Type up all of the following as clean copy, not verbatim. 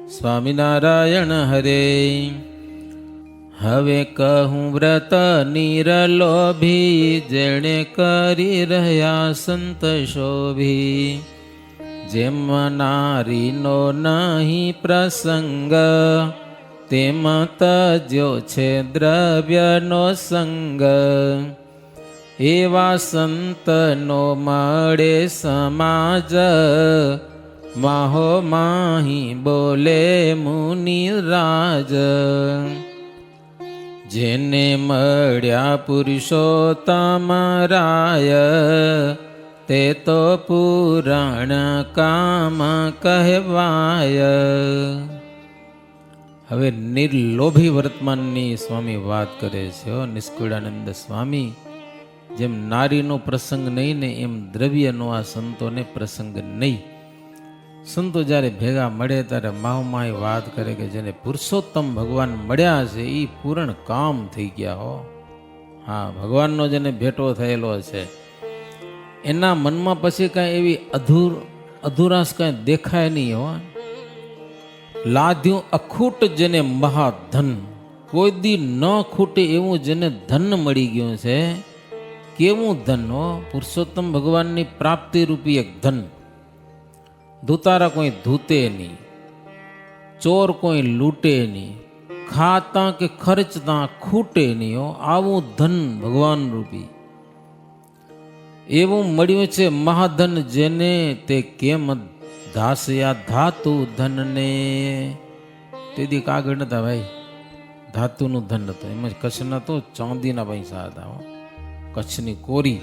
સ્વામિનારાયણ હરે. હવે કહું વ્રત નિરલોભી, જેણે કરી રહ્યા સંત શોભી. જેમ નારીનો નહીં પ્રસંગ, તેમ તજ્યો છે દ્રવ્યનો સંગ. એવા સંતનો મળે સમાજ, માહો માહી બોલે મુનિરાજ. જેને મળ્યા પુરુષોત્તમ રાય, તે તો પુરાણ કામ કહેવાય. હવે નિર્લોભી વર્તમાનની સ્વામી વાત કરે છે. નિષ્કુળાનંદ સ્વામી, જેમ નારીનો પ્રસંગ નહીં ને એમ દ્રવ્યનો આ સંતોને પ્રસંગ નહીં. સંતો જ્યારે ભેગા મળે ત્યારે માહુમાય વાત કરે કે જેને પુરુષોત્તમ ભગવાન મળ્યા છે એ પૂર્ણ કામ થઈ ગયા હો. હા, ભગવાનનો જેને ભેટો થયેલો છે એના મનમાં પછી કાંઈ એવી અધુરાશ કાંઈ દેખાય નહીં હો. લાદ્યું અખૂટ જેને મહાધન, કોઈ દી ન ખૂટે એવું જેને ધન મળી ગયું છે. કેવું ધન હો? પુરુષોત્તમ ભગવાનની પ્રાપ્તિ રૂપી એક ધન. ધૂતારા કોઈ ધૂતે નહીં, ચોર કોઈ લૂંટે નહીં, ખાતા કે ખર્ચતા ખૂટે નહીં હો. આવું ધન ભગવાન રૂપી એવું મળ્યું છે મહાધન જેને. તે કેમ ધાસ્યા ધાતુ ધનને. તેથી કાગળ નતા ભાઈ, ધાતુનું ધન હતું. એમાં કચ્છના તો ચાંદીના પૈસા હતા હો. કચ્છની કોરી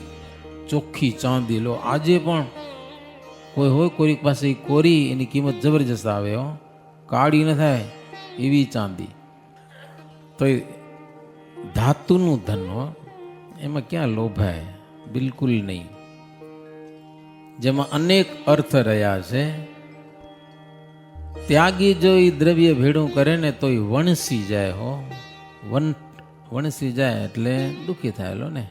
ચોખ્ખી ચાંદી લો. આજે પણ કોઈ હોય કોરી પાસે કોરી, એની કિંમત જબરજસ્ત આવે હો. કાળી ન થાય એવી ચાંદી. તો એ ધાતુનું ધન હો, એમાં ક્યાં લોભાય? બિલકુલ નહીં. જેમાં અનેક અર્થ રહ્યા છે. ત્યાગી જો એ દ્રવ્ય ભેડું કરે ને તો એ વણસી જાય હો. વણસી જાય એટલે દુઃખી થયેલો ને.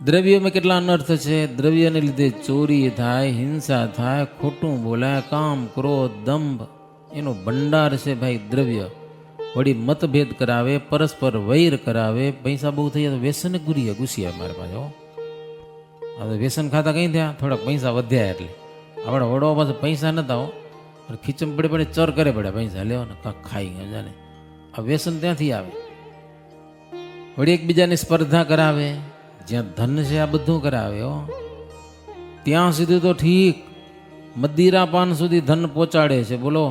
દ્રવ્યમાં કેટલા અનર્થ છે. દ્રવ્યને લીધે ચોરી થાય, હિંસા થાય, ખોટું બોલાય, કામ, ક્રોધ, દંભ એનો ભંડાર છે ભાઈ દ્રવ્ય. વળી મતભેદ કરાવે, પરસ્પર વૈર કરાવે. પૈસા બહુ થઈ જાય તો વ્યસન ઘૂસ્યા મારે પાસે. હવે વ્યસન ખાતા કઈ થયા, થોડાક પૈસા વધ્યા એટલે આપણા વડો પાસે પૈસા નતા હો, ખીચમ પડે પડે ચર કરે પડે પૈસા લેવો ને કાંક ખાઈ ગયા જાને. આ વ્યસન ત્યાંથી આવે. વળી એકબીજાની સ્પર્ધા કરાવે. જ્યાં ધન છે આ બધું કરાવે હો. ત્યાં સુધી તો ઠીક, મદિરા પાન સુધી ધન પહોંચાડે છે. બોલો,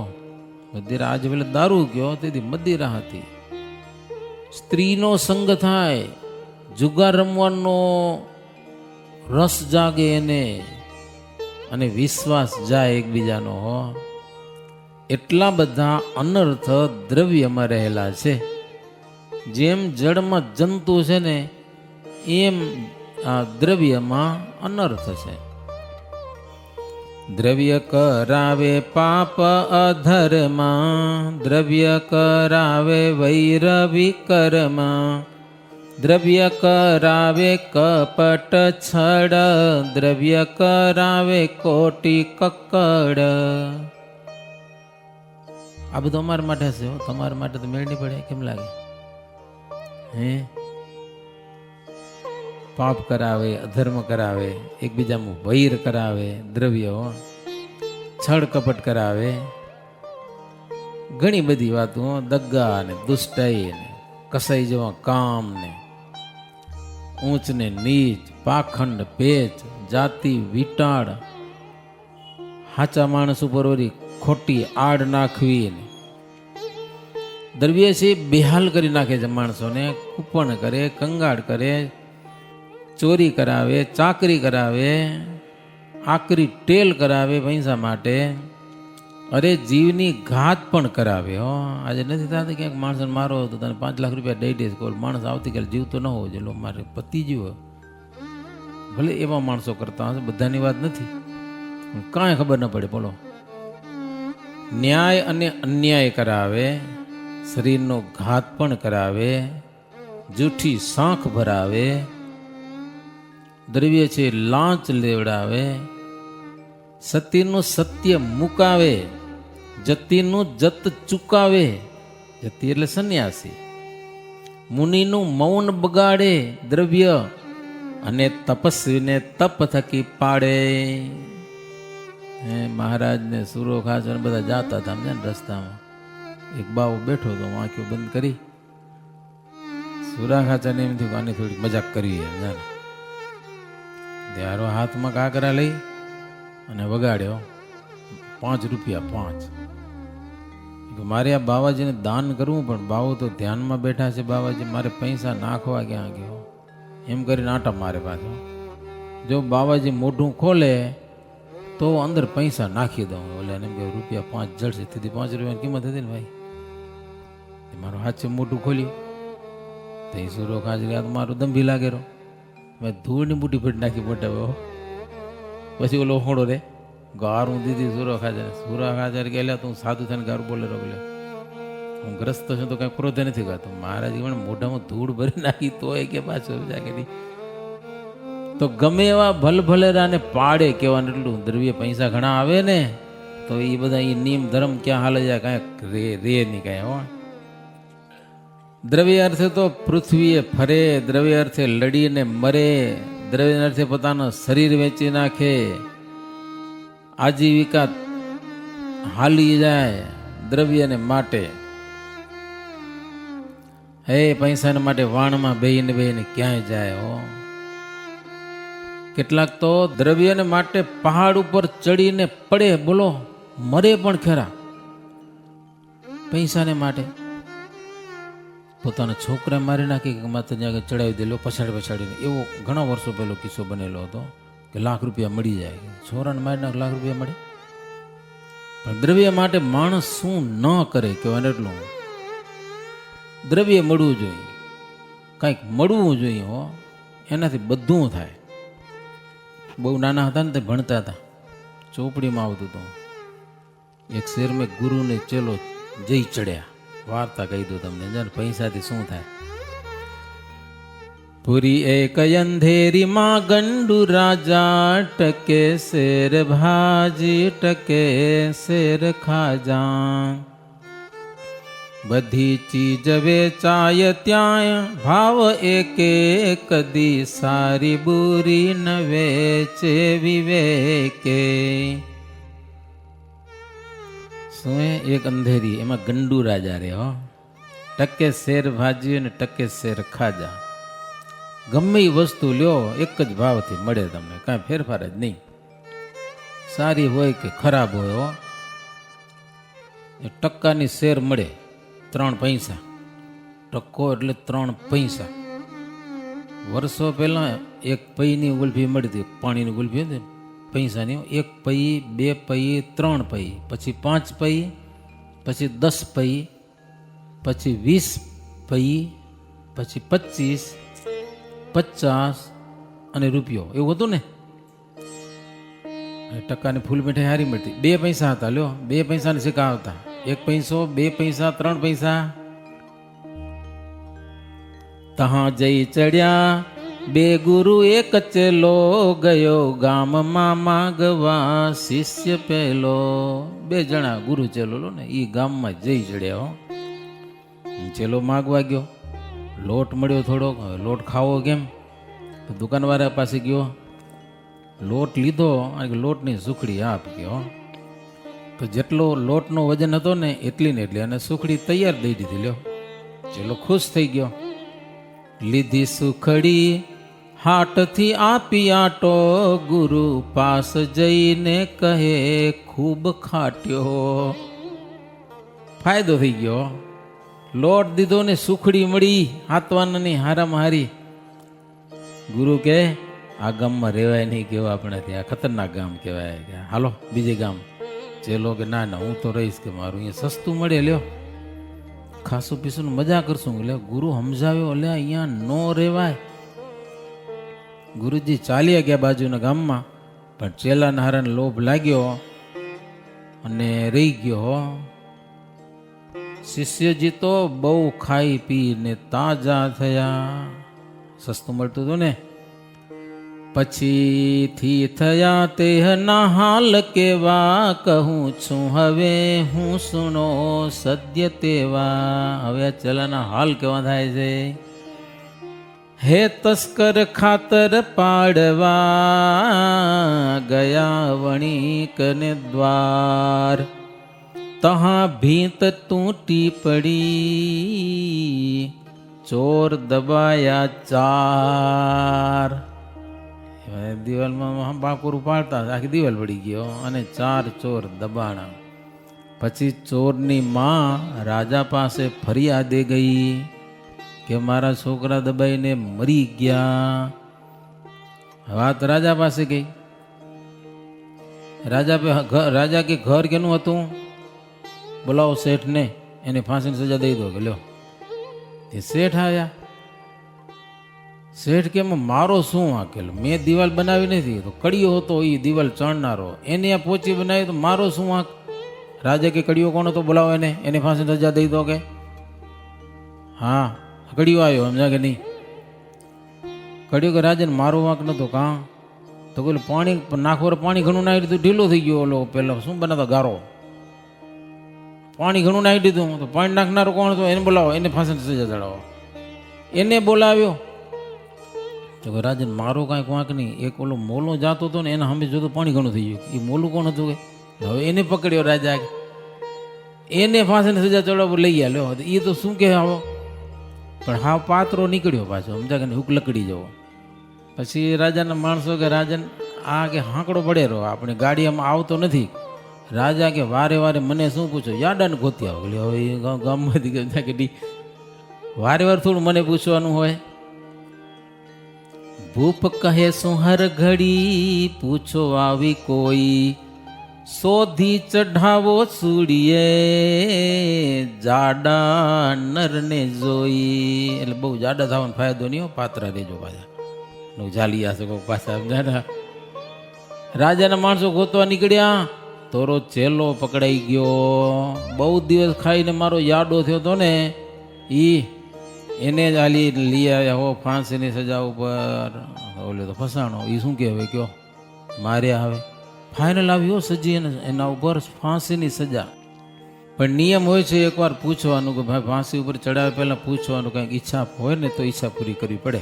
મદિરા આજે પેલા દારૂ ગયો તેથી મદિરા હતી. સ્ત્રીનો સંગ થાય, જુગાર રમવાનો રસ જાગે એને, અને વિશ્વાસ જાય એકબીજાનો હો. એટલા બધા અનર્થ દ્રવ્યમાં રહેલા છે. જેમ જળમાં જંતુ છે ને એમ આ દ્રવ્યમાં અનર્થ છે. દ્રવ્ય કરાવે પાપ અધર્મા, દ્રવ્ય કરાવે વૈર વિકર્મા, દ્રવ્ય કરાવે કપટ છળ, દ્રવ્ય કરાવે કોટી કક્કડ. આ બધું અમારા માટે છે. તમારા માટે તો મેળ નહીં પડે. કેમ લાગે? હે, પાપ કરાવે, અધર્મ કરાવે, એકબીજામાં વૈર કરાવે, દ્રવ્ય છળ કપટ કરાવે, ઘણી બધી વાતો. દગ્ગા ને દુષ્ટાઈ ને કસાઈ જેવા કામ ને ઊંચ ને નીચ, પાખંડ, પેચ, જાતિ વિટાળ, હાચા માણસ ઉપર વળી ખોટી આડ નાખવી ને દ્રવ્ય છે બેહાલ કરી નાખે છે માણસોને. કૂપણ કરે, કંગાળ કરે, ચોરી કરાવે, ચાકરી કરાવે, આકરી ટેલ કરાવે પૈસા માટે. અરે જીવની ઘાત પણ કરાવે હો. આજે નથી થતી ક્યાંક માણસને મારો તો તને 5 લાખ રૂપિયા દઈ દઈશ. કોઈ માણસ આવતીકાલે જીવતો ન હોવો જોઈએ, મારે પતિ જીવો. ભલે એવા માણસો કરતા હશે, બધાની વાત નથી, કાંઈ ખબર ન પડે. બોલો, ન્યાય અને અન્યાય કરાવે, શરીરનો ઘાત પણ કરાવે, જૂઠી સાંખ ભરાવે, દ્રવ્ય છે લાંચ લેવડાવે, સત્યનું સત્ય મુકાવે, જતિનું જત ચૂકાવે, જતિ એટલે સંન્યાસી, મુનિનું મૌન બગાડે દ્રવ્ય, અને તપસ્વીને તપ થકી પાડે. મહારાજને સુરો ખાસ બધા જાતા હતા ને રસ્તામાં, એક બાવો બેઠો હતો, આંખો બંધ કરી. સુરા ખાચાને એમ થયું આની થોડીક મજાક કરવી જાણે. ત્યારે હાથમાં કાકરા લઈ અને વગાડ્યો, 5 રૂપિયા 5. મારે આ બાવાજીને દાન કરવું, પણ બાવો તો ધ્યાનમાં બેઠા છે. બાવાજી મારે પૈસા નાખવા ક્યાં ગયો એમ કરીને આટા મારે પાછો. જો બાવાજી મોઢું ખોલે તો અંદર પૈસા નાખી દઉં. ઓલે એમ કે રૂપિયા 5 જળશે. તેથી 5 રૂપિયાની કિંમત હતી ને ભાઈ. મારો હાથ છે, મોઢું ખોલ્યું તો એ સુરો ખાજરી હાથ મારું દંભી લાગેલો. મેં ધૂળની બુટી ફેટ નાખી પોટાવ્યો. પછી ઓલો હોડો રે ગારું દીધી સુરો ખાજર. સુરા ખાજર ગયેલા તું સાધુ થઈને ગારું બોલે રોકલે. હું ગ્રસ્ત છું તો કઈ ક્રોધે નથી ગાતો. મહારાજ પણ મોઢામાં ધૂળ ભરી નાખી તોય કે પાછો જાગેલી. તો ગમે એવા ભલભલેરાને પાડે કહેવાનું એટલું. દ્રવ્ય પૈસા ઘણા આવે ને તો એ બધા એ નિયમ ધર્મ ક્યાં હાલે જાય કાંઈ રે નહીં કાંઈ. હો દ્રવ્ય અર્થે તો પૃથ્વીએ ફરે, દ્રવ્ય અર્થે લડીને મરે, દ્રવ્ય અર્થે પોતાનું શરીર વેચી નાખે, આજીવિકા હાલી જાય દ્રવ્યને માટે. હે પૈસાને માટે વાણમાં બેહીને બેહીને ક્યાંય જાય. હો કેટલાક તો દ્રવ્યને માટે પહાડ ઉપર ચડીને પડે, બોલો મરે પણ ખરા પૈસાને માટે. પોતાના છોકરા મારી નાખી કે માત્ર ત્યાં ચડાવી દેલો પછાડીને. એવો ઘણા વર્ષો પહેલો કિસ્સો બનેલો હતો કે લાખ રૂપિયા મળી જાય. છોરાને મારી નાખ લાખ રૂપિયા મળે. પણ દ્રવ્ય માટે માણસ શું ન કરે કહેવાય એટલું. દ્રવ્ય મળવું જોઈએ, કંઈક મળવું જોઈએ. હો એનાથી બધું થાય. બહુ નાના હતા ને તે ભણતા હતા, ચોપડીમાં આવતું હતું એક શેર મેં ગુરુને ચેલો જઈ ચડ્યા. વાર્તા કહી દઉં તમને, જાણે પૈસાથી શું થાય. પૂરી એક અંધેરી માં ગંડુ રાજા, ટકે શેર ભાજી ટકે શેર ખાજા. બધી ચીજ વેચાય ત્યાં ભાવ એકે, કદી સારી બુરી ન વેચે વિવેકે. શું એક અંધેરી, એમાં ગંડુ રાજા રે. હો ટકે શેર ભાજી અને ટકે શેર ખાજા. ગમે એ વસ્તુ લ્યો એક જ ભાવથી મળે તમને, કાંઈ ફેરફાર જ નહીં. સારી હોય કે ખરાબ હોય. હો ટકાની શેર મળે 3 પૈસા. ટકો એટલે 3 પૈસા. વર્ષો પહેલા 1 પૈની ગુલ્ફી મળતી, પાણીની ગુલ્ફી હતી પૈસાની. 1 પૈ, 2 પૈ, 3 પૈ, પછી 5 પૈ, પછી 10 પૈ, પછી 20 પૈ, પછી 25, 50 અને રૂપિયો. એવું હતું ને. ટકાની ફૂલ મીઠાઈ હારી મળતી. 2 પૈસા હતા લ્યો, 2 પૈસાને સિક્કા આવતા. 1 પૈસો, 2 પૈસા, 3 પૈસા. તહાં જઈ ચડ્યા 2 ગુરુ, એક ચેલો ગયો ગામમાં માગવા શિષ્ય પેલો. 2 જણા ગુરુ ચેલો લો ને એ ગામમાં જઈ ચડ્યા. હો ચેલો માગવા ગયો, લોટ મળ્યો થોડોક. લોટ ખાવો કેમ? તો દુકાનવાળા પાસે ગયો, લોટ લીધો અને લોટની સુખડી આપ ગયો. તો જેટલો લોટનો વજન હતો ને એટલી ને એટલી, અને સુખડી તૈયાર દઈ દીધી. લ્યો ચેલો ખુશ થઈ ગયો. લીધી સુખડી હાટથી આપી આટો, ગુરુ પાસ જઈને કહે ખૂબ ખાટ્યો. ફાયદો થઈ ગયો. લોટ દીધો ને સુખડી મળી હાથવાનાની હારામાં હારી. ગુરુ કે આ ગામમાં રહેવાય નહીં, કેવા આપણે ત્યાં ખતરનાક ગામ કહેવાય, હાલો બીજે ગામ. ચેલો કે ના ના હું તો રહીશ, કે મારું અહીંયા સસ્તું મળે. લ્યો ખાસું પીસું મજા કરશું. એટલે ગુરુ સમજાવ્યો, એટલે અહીંયા નો રહેવાય. ગુરુજી ચાલ્યા ગયા બાજુના ગામમાં, પણ ચેલાના હારાને લોભ લાગ્યો અને રહી ગયો. શિષ્યજી તો બહુ ખાઈ પીને તાજા થયા. સસ્તું મળતું હતું ને. પછીથી થયા તેહના હાલ કેવા, કહું છું હવે હું સુનો સદ્ય તેવા. હવે ચલાના હાલ કેવા થાય છે. હે તસ્કર ખાતર પાડવા, ગયા વણિકને દ્વાર. તહા ભીંત તૂટી પડી, ચોર દબાયા ચાર. દિવાલમાં બાકુરું પાડતા આખી દિવાલ પડી ગયો અને 4 ચોર દબાણા. પછી ચોરની માં રાજા પાસે ફરિયાદે ગઈ કે મારા છોકરા દબાઈને મરી ગયા. વાત રાજા પાસે ગઈ. રાજા કે ઘર કેનું હતું? બોલાવો શેઠને, એને ફાંસીની સજા દઈ દો. કે લ્યો. તે શેઠ આવ્યા. શેઠ કે મારો શું વાંકેલો, મેં દિવાલ બનાવી નથી, તો કડીઓ હતો એ દિવાલ ચણનારો, એને આ પોચી બનાવી તો મારો શું વાંક? રાજા કે કડીઓ કોણ હતો? બોલાવો એને ફાંસીની સજા દઈ દો. કે હા કડીઓ આવ્યો, સમજા કે નહીં? કડીઓ કે રાજાને મારો વાંક નતો. કાં? તો પેલું પાણી નાખવા પાણી ઘણું નાખી દીધું, ઢીલો થઈ ગયો. ઓલો પેલો શું બનાવતો ગારો, પાણી ઘણું નાખી દીધું. તો પાણી નાખનારો કોણ હતો? એને બોલાવો, એને ફાંસીની સજા ચડાવો. એને બોલાવ્યો તો રાજાને મારો કાંઈક વાંક નહીં. એક ઓલો મોલો જાતો હતો ને એના સામે જોતો પાણી ઘણું થઈ ગયું. એ મોલું કોણ હતું? કે હવે એને પકડ્યો રાજા, એને ફાંસીની સજા ચડાવવા લઈ ગયા. લ્યો, એ તો શું કે આવો, પણ હા પાત્રો નીકળ્યો પાછો, સમજા કે હુક લકડી જવો. પછી રાજાના માણસો કે રાજન આ કે હાંકડો પડે રહો, આપણે ગાડી આમાં આવતો નથી. રાજા કે વારે વારે મને શું પૂછો? યાડાને ગોતી આવો. હવે એ ગામમાંથી ગયા કે વારે વાર થોડું મને પૂછવાનું હોય. ભૂપ કહે શું હર ઘડી, પૂછો આવી કોઈ, શોધી ચઢાવો સૂડીએ, જાડા નરને જોઈ. એટલે બહુ જાડા થવાનો ફાયદો નહીં હો, પાત્રા રેજો પાછા જાલી આશે પાછા. સમજા? રાજાના માણસો ગોતવા નીકળ્યા. તોરો ચેલો પકડાઈ ગયો. બહુ દિવસ ખાઈને મારો યાડો થયો હતો ને, એને જ આલી લઈ આવ્યા હો ફાંસીની સજા ઉપર. ઓલે તો ફસાણો. એ શું કહેવાય? કયો માર્યા. હવે ફાઇનલ આવ્યો સજી એના ઉપર ફાંસીની સજા. પણ નિયમ હોય છે એકવાર પૂછવાનું કે ભાઈ ફાંસી ઉપર ચડાવે પહેલાં પૂછવાનું, કંઈક ઈચ્છા હોય ને તો ઈચ્છા પૂરી કરવી પડે.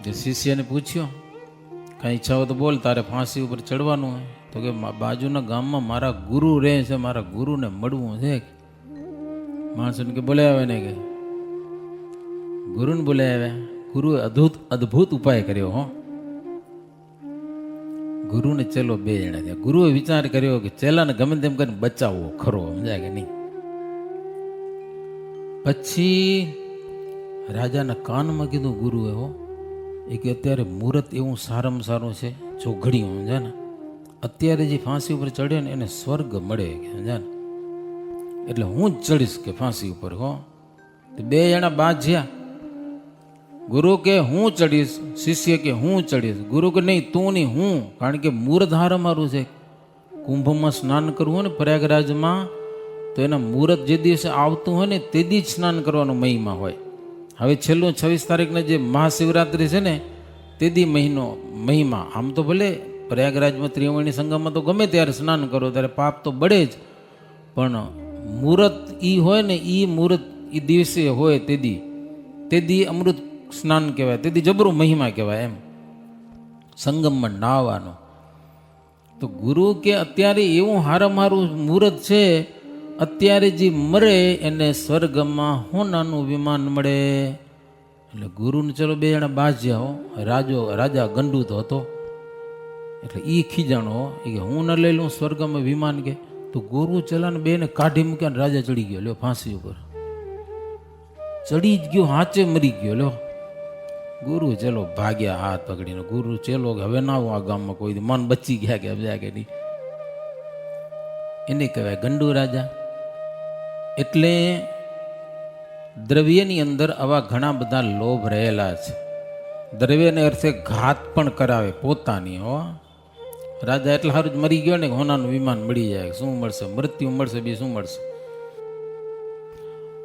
જે શિષ્યને પૂછ્યો કાંઈ ઈચ્છા હોય તો બોલ, તારે ફાંસી ઉપર ચડવાનું હોય. તો કે બાજુના ગામમાં મારા ગુરુ રહે છે, મારા ગુરુને મળવું છે. માણસોને કે બોલાવ્યા ને, કે ગુરુને બોલાવ્યા. ગુરુએ અદ્ભુત ઉપાય કર્યો હો. ગુરુને ચેલો 2 જણા થયા. ગુરુએ વિચાર કર્યો કે ચેલાને ગમે તેમ કરીને બચાવવો ખરો, સમજાય કે નહીં? પછી રાજાના કાનમાં કીધું ગુરુએ હો, એ કે અત્યારે મુહૂર્ત એવું સારામાં સારું છે, ચોઘડિયું, સમજા ને? અત્યારે જે ફાંસી ઉપર ચડે ને એને સ્વર્ગ મળે, સમજા ને? એટલે હું જ ચડીશ કે ફાંસી ઉપર. હો, 2 જણા બાજ્યા. ગુરુ કે હું ચડીશ, શિષ્ય કે હું ચડીશ. ગુરુ કે નહીં, તું નહીં, હું. કારણ કે મુહૂર્ત હાર મારું છે. કુંભમાં સ્નાન કરવું હોય ને પ્રયાગરાજમાં, તો એના મુહૂર્ત જે દિવસે આવતું હોય ને તે દી જ સ્નાન કરવાનો મહિમા હોય. હવે છેલ્લું 26 તારીખને જે મહાશિવરાત્રિ છે ને તે દી મહિમા. આમ તો ભલે પ્રયાગરાજમાં ત્રિવેણી સંગમમાં તો ગમે ત્યારે સ્નાન કરો ત્યારે પાપ તો બળે જ, પણ મુહૂર્ત ઈ હોય ને, ઈ મુહૂર્ત ઈ દિવસે હોય તે દી અમૃત સ્નાન કહેવાય, તે દી જબરો મહિમા કહેવાય. એમ સંગમમાં નાહવાનો. તો ગુરુ કે અત્યારે એવું હારામારું મુહૂર્ત છે, અત્યારે જે મરે એને સ્વર્ગમાં હોનાનું વિમાન મળે. એટલે ગુરુને ચલો 2 જણા બાજ્યા હો. રાજા ગંડુ તો હતો એટલે ઈ ખીજાણો, એ કે હું ન લઈ લઉં સ્વર્ગમાં વિમાન. કે તો ગુરુ ચલાને 2 ને કાઢી મૂક્યા ને રાજા ચડી ગયો. લ્યો, ફાંસી ઉપર ચડી જ ગયો, હાચે મરી ગયો. લ્યો, ગુરુ ચલો ભાગ્યા હાથ પકડીને. ગુરુ ચેલો કે હવે ના આવું આ ગામમાં, કોઈ મન બચી ગયા કે સમજ્યા કે નહીં? એને કહેવાય ગંડુ રાજા. એટલે દ્રવ્યની અંદર આવા ઘણા બધા લોભ રહેલા છે. દ્રવ્યને અર્થે ઘાત પણ કરાવે પોતાની. હો, રાજા એટલે સારું જ મરી ગયો ને, હોનાનું વિમાન મળી જાય. શું મળશે? મૃત્યુ મળશે, બી શું મળશે?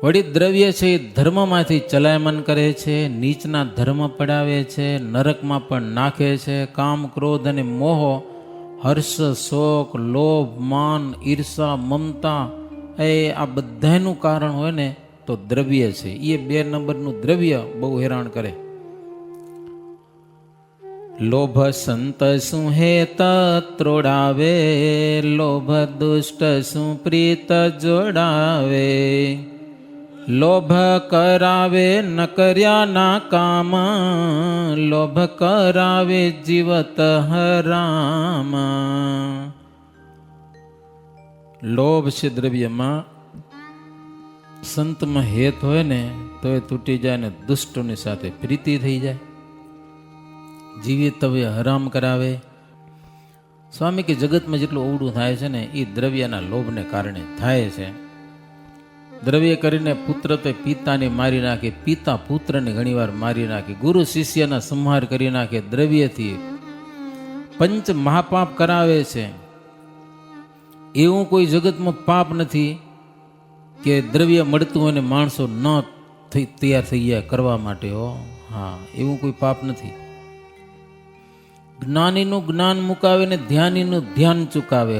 વળી દ્રવ્ય છે એ ધર્મમાંથી ચલાયમન કરે છે, નીચના ધર્મ પડાવે છે, નરકમાં પણ નાખે છે. કામ, ક્રોધ અને મોહ, હર્ષ, શોક, લોભ, માન, ઈર્ષા, મમતા, આ બધાનું કારણ હોય ને તો દ્રવ્ય છે. એ 2 નંબરનું દ્રવ્ય બહુ હેરાન કરે. લોભ સંત શું હેત ત્રોડાવે, લોભ દુષ્ટ શું પ્રીત જોડાવે. લોભ કરાવે ન કર્યા ના કામ, લોભ કરાવે જીવત હરામ. લોભ છે દ્રવ્યમાં, સંતમાં હેત હોય ને તો એ તૂટી જાય ને દુષ્ટોની સાથે પ્રીતિ થઈ જાય. જીવિત હવે હરામ કરાવે. સ્વામી કે જગતમાં જેટલું અવળું થાય છે ને એ દ્રવ્યના લોભને કારણે થાય છે. દ્રવ્ય કરીને પુત્ર તે પિતાને મારી નાખે, પિતા પુત્રને ઘણીવાર મારી નાખે, ગુરુ શિષ્યના સંહાર કરી નાખે. દ્રવ્યથી પંચ મહાપાપ કરાવે છે. એવું કોઈ જગતમાં પાપ નથી કે દ્રવ્ય મળતું હોય ને માણસો ન તૈયાર થઈ જાય કરવા માટે. હા, એવું કોઈ પાપ નથી. જ્ઞાનીનું જ્ઞાન મુકાવે ને ધ્યાનીનું ધ્યાન ચૂકાવે.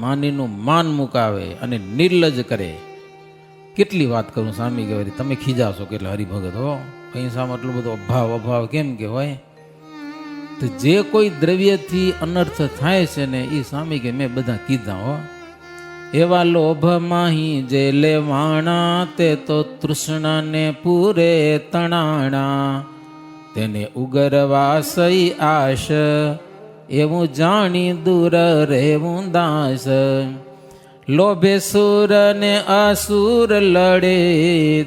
માનીનું માન મુકાવે અને નિર્લજ કરે. કેટલી વાત કરું સ્વામી કે તમે ખીજાશો કે હરિભગત પૈસામાં એટલો બધો અભાવ કેમ કે હોય. તો જે કોઈ દ્રવ્યથી અનર્થ થાય છે ને એ સ્વામી કે મેં બધા કીધા. એવા લોભ માહી જે લેવાણા, તે તો તૃષ્ણાને પૂરે તણાણા. તેને ઉગરવા સઈ આશ, એવું જાણી દૂર રહેવું દાસ. લોભે સુર ને અસુર લડે,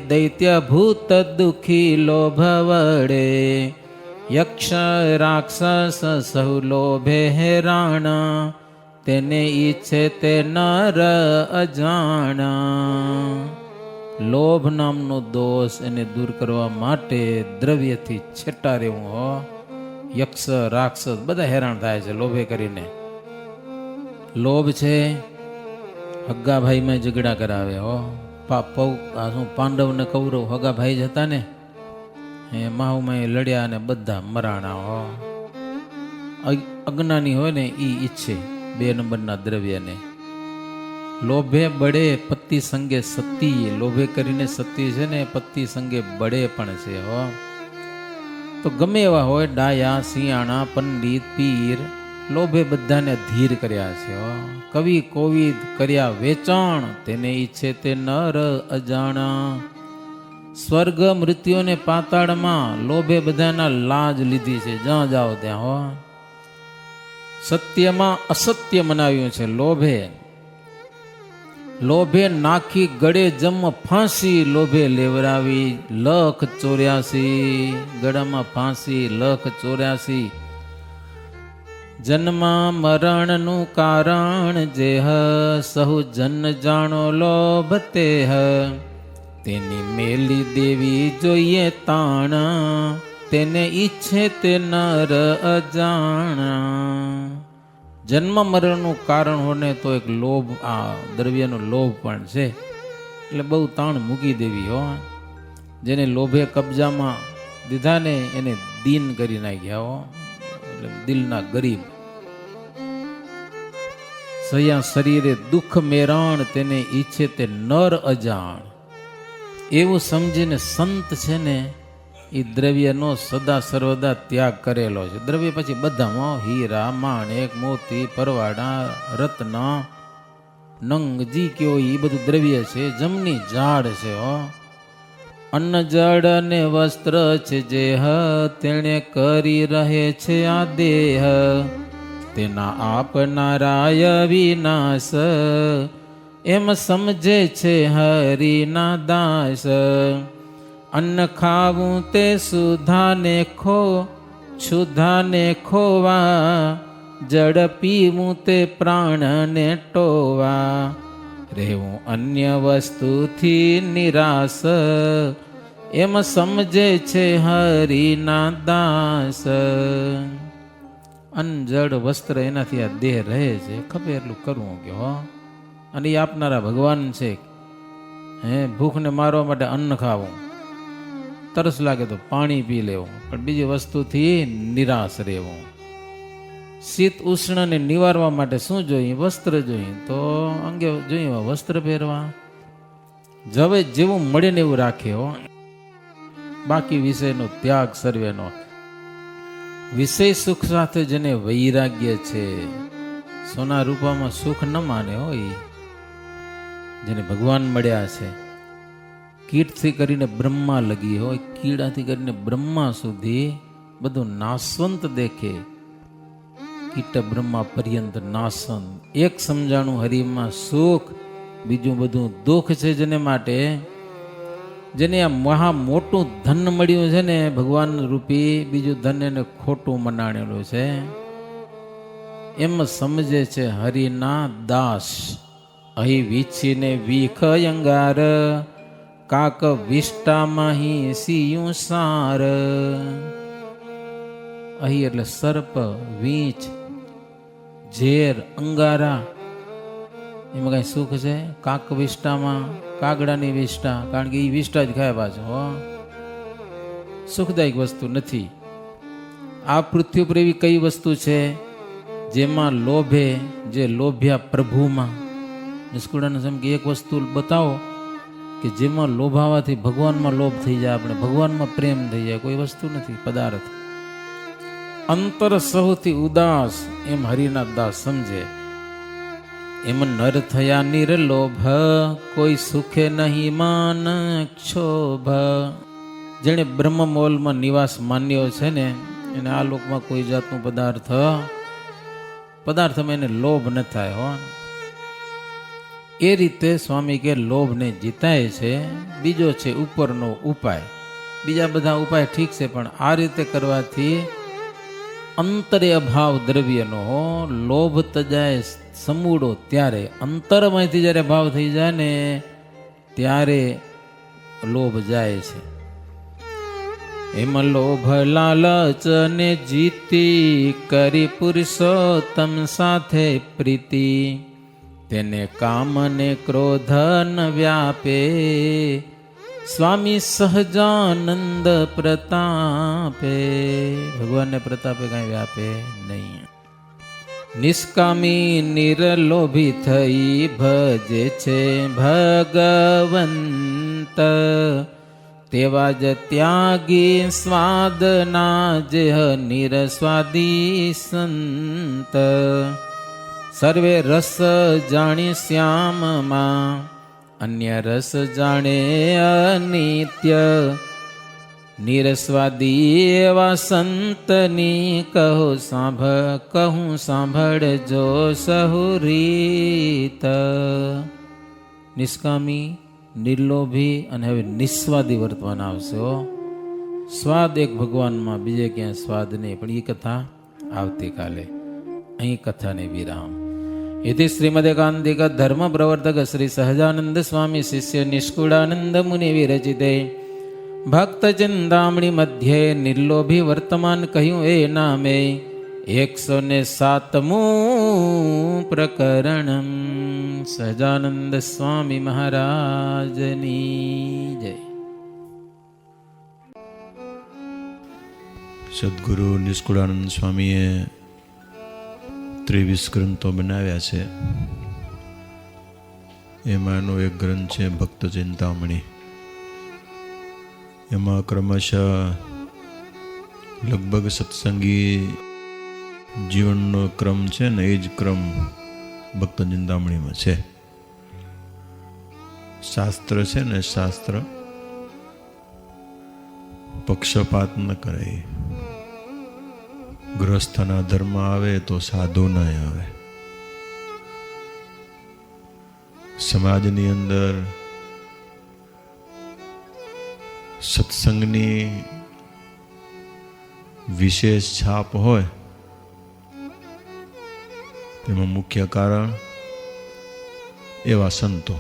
દૈત્ય ભૂત દુખી લોભ વડે. યક્ષ રાક્ષસ સહુ લોભે હેરાણા, તેને ઈચ્છે તે નર અજાણા. લોભ નામનો દોષ એને દૂર કરવા માટે દ્રવ્યથી છેટા રહેવું. યક્ષ રાક્ષસ બધા હેરાન થાય છે લોભે કરીને. લોભ છે હગ્ગા ભાઈમાં ઝઘડા કરાવે. શું પાંડવ ને કૌરવ હગા ભાઈ જ હતા ને, માહુમાં લડ્યા અને બધા મરાણા. અજ્ઞાની હોય ને એ ઈચ્છે 2 નંબરના દ્રવ્યને. લોભે બળે પતિ સંગે સતી, લોભે કરીને સતી છે ને પતિ સંગે બળે પણ છે. તો ગમે એવા હોય ડાયા, સિયાણા, પંડિત, પીર, લોભે બધાને ધીર કર્યા છે. કવિ કોવિદ કર્યા વેચાણ, તેને ઈચ્છે તે નર અજાણા. સ્વર્ગ મૃત્યુને પાતાળમાં લોભે બધાના લાજ લીધી છે, જ્યાં જાઓ ત્યાં. સત્યમાં અસત્ય મનાવ્યું છે લોભે. લોભે નાખી ગળે જમ ફાંસી, લોભે લેવરાવી 184. ગળામાં ફાંસી 184. જન્મ મરણનું કારણ જે સહુ જન જાણો લોભ તે. તેની મેલી દેવી જોઈએ તાણ, તેને ઈચ્છે તે નર અજાણા. જન્મ મરણનું કારણ હોને તો એક લોભ, આ દ્રવ્યનો લોભ પણ છે. એટલે બહુ તાણ મૂકી દેવી. જેને લોભે કબજામાં દીધા ને એને દીન કરી નાખ્યા. એટલે દિલના ગરીબ. સયા શરીરે દુઃખ મેરાણ, તેને ઈચ્છે તે નર અજાણ. એવું સમજીને સંત છે ને એ દ્રવ્યનો સદા સર્વદા ત્યાગ કરેલો છે. દ્રવ્ય પછી બધામાં હીરા, માણેક, મોતી, પરવાડા, રત્ન, નંગ, જી કયો એ બધું દ્રવ્ય છે. જમની ઝાડ છે. અન્ન જળ ને વસ્ત્ર છે જે તેણે કરી રહે છે આ દેહ. તેના આપનારાય વિનાશ, એમ સમજે છે હરિના દાસ. અન્ન ખાવું તે સુધાને શુદ્ધાને ખોવા, જળ પીવું તે પ્રાણને ટોવા. રહેવું અન્ય વસ્તુથી નિરાશ, એમ સમજે છે હરિના દાસ. અન્ન જળ વસ્ત્ર એનાથી આ દેહ રહે છે, ખબર એટલું કરવું કે અને એ આપનારા ભગવાન છે. ભૂખને મારવા માટે અન્ન ખાવું, તરસ લાગે તો પાણી પી લેવું, પણ બીજી વસ્તુથી નિરાશ રહેવું. શીત ઉષ્ણને નિવારવા માટે શું જોઈએ? વસ્ત્ર જોઈએ. તો અંગે જોઈએ વસ્ત્ર પહેરવા. જવે જેવું મળે ને એવું રાખે હો. બાકી વિષયનો ત્યાગ સર્વેનો. વિષય સુખ સાથે જેને વૈરાગ્ય છે, સોના રૂપામાં સુખ ન માને હોય, જેને ભગવાન મળ્યા છે, કીટથી કરીને બ્રહ્મા લગી હોય, કીડાથી કરીને બ્રહ્મા સુધી બધું નાશવંત દેખે. કીટ બ્રહ્મા પર્યંત નાશવંત. એક સમજાણું હરિમાં સુખ, બીજું બધું દુઃખ છે. જેને માટે જેને આ મહા મોટું ધન મળ્યું છે ને ભગવાન રૂપી, બીજું ધન એને ખોટું મનાણેલું છે. એમ સમજે છે હરિના દાસ. અહીં વીછીને વીખ અંગાર, કાક વિષ્ટામાં સિયું સાર. અહીં એટલે સર્પ, વીંચ, ઝેર, અંગારા, એમાં કઈ સુખ છે? કાક વિષ્ટામાં, કાગડાની વિષ્ટા, કારણ કે એ વિષ્ટા જ ખાય પાછો. સુખદાયક વસ્તુ નથી. આ પૃથ્વી ઉપર એવી કઈ વસ્તુ છે જેમાં લોભે, જે લોભ્યા પ્રભુમાં. નિષ્કુળાનંદ સ્વામી કે એક વસ્તુ બતાવો કે જેમાં લોભાવાથી ભગવાનમાં લોભ થઈ જાય, આપણે ભગવાનમાં પ્રેમ થઈ જાય. કોઈ વસ્તુ નથી, પદાર્થ. અંતર સૌથી ઉદાસ એમ હરિના દાસ સમજે. એમ નર થયા નિર્લોભ, કોઈ સુખે નહીં માન ક્ષોભ. જેણે બ્રહ્મમોલમાં નિવાસ માન્યો છે ને, એને આ લોકમાં કોઈ જાતનું પદાર્થમાં એને લોભ ન થાય હો. એ રીતે સ્વામી કે લોભને જીતાય છે. બીજો છે ઉપરનો ઉપાય. બીજા બધા ઉપાય ઠીક છે, પણ આ રીતે કરવાથી અંતરે અભાવ દ્રવ્યનો લોભ તજાય સમૂળો. ત્યારે અંતરમાંથી જ્યારે ભાવ થઈ જાય ને ત્યારે લોભ જાય છે. એમાં લોભ લાલચ ને જીતી, કરી પુરુષોત્તમ સાથે પ્રીતિ. તેને કામ ને ક્રોધ ન વ્યાપે, સ્વામી સહજાનંદ પ્રતાપે. ભગવાનને પ્રતાપે કાંઈ વ્યાપે નહીં. નિષ્કામી નિર્લોભી થઈ, ભજે છે ભગવંત. તેવા જ ત્યાગી સ્વાદના જેહ નિરસ્વાદી સંત. સર્વે રસ જાણી શ્યામમાં, અન્ય રસ જાણે અનિત્ય. નિરસ્વાદી એવા સંતની કહું સાંભળજો સહુરીત. નિષ્કામી, નિર્લોભી અને હવે નિસ્વાદી વર્તવાન આવશે. સ્વાદ એક ભગવાનમાં, બીજે ક્યાંય સ્વાદ નહીં. પણ એ કથા આવતીકાલે. અહીં કથાને વિરામ. इति श्रीमदेकान्तिक धर्म प्रवर्तक श्री सहजानंद स्वामी शिष्य निष्कुळानंद मुनि विरचिते भक्त चिंतामणि मध्य निर्लोभी वर्तमान कहूँ ए नामे 107 प्रकरण. सहजानंद स्वामी महाराजनी जय. સદગુરુ નિષ્કુળાનંદ સ્વામીએ 23 ગ્રંથો બનાવ્યા છે. એમાંનો એક ગ્રંથ છે ભક્ત ચિંતામણી. એમાં ક્રમશઃ લગભગ સત્સંગી જીવનનો ક્રમ છે ને એ જ ક્રમ ભક્ત ચિંતામણીમાં છે. શાસ્ત્ર છે ને, શાસ્ત્ર પક્ષપાત ન કરે. ગૃહસ્થના ધર્મ આવે તો સાધુ ના આવે. સમાજની અંદર સત્સંગની વિશેષ છાપ હોય તેમાં મુખ્ય કારણ એવા સંતો.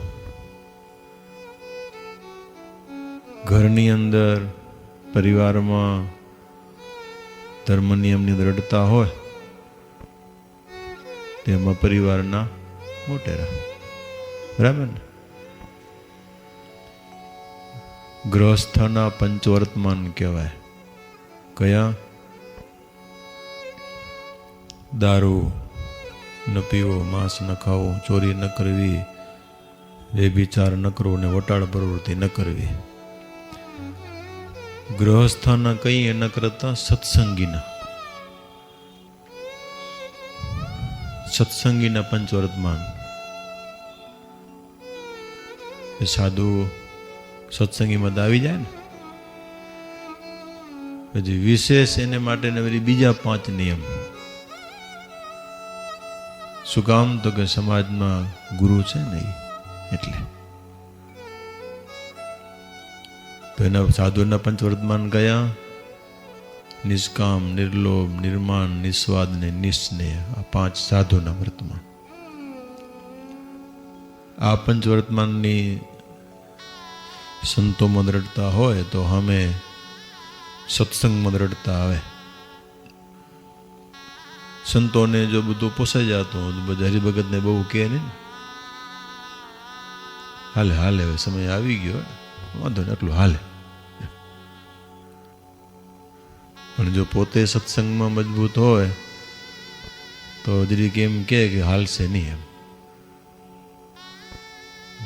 ઘરની અંદર, પરિવારમાં ધર્મ નિયમની દ્રઢતા હોય તેમાં પરિવારના મોટેરા. બરાબર ને? ગૃહસ્થના પંચવર્તમાન કહેવાય. કયા? દારૂ ન પીવો, માંસ ન ખાવું, ચોરી ન કરવી, વ્યભિચાર ન કરવો ને વટાળ પ્રવૃત્તિ ન કરવી. ગૃહસ્થાના કઈ ન કરતા સત્સંગીના પંચવર્તમાન. સાધુ સત્સંગીમાં આવી જાય ને પછી વિશેષ એને માટે બીજા 5 નિયમ. શું કામ? તો કે સમાજમાં ગુરુ છે ને એટલે. તો એના સાધુના પંચવર્તમાન કયા? નિષ્કામ, નિર્લોભ, નિર્માણ, નિસ્વાદ ને નિસ્નેહ. આ 5 સાધુના વર્તમાન. આ પંચવર્તમાનની સંતોમાં દ્રઢતા હોય તો અમે સત્સંગમાં દ્રઢતા આવે. સંતોને જો બધું પોસાઈ જતું બધા હરિભગતને બહુ કહે નહીં, હાલે હાલે હવે સમય આવી ગયો, વાંધો ને એટલું હાલે. પણ જો પોતે સત્સંગમાં મજબૂત હોય તો જરીક એમ કે હાલશે નહીં એમ.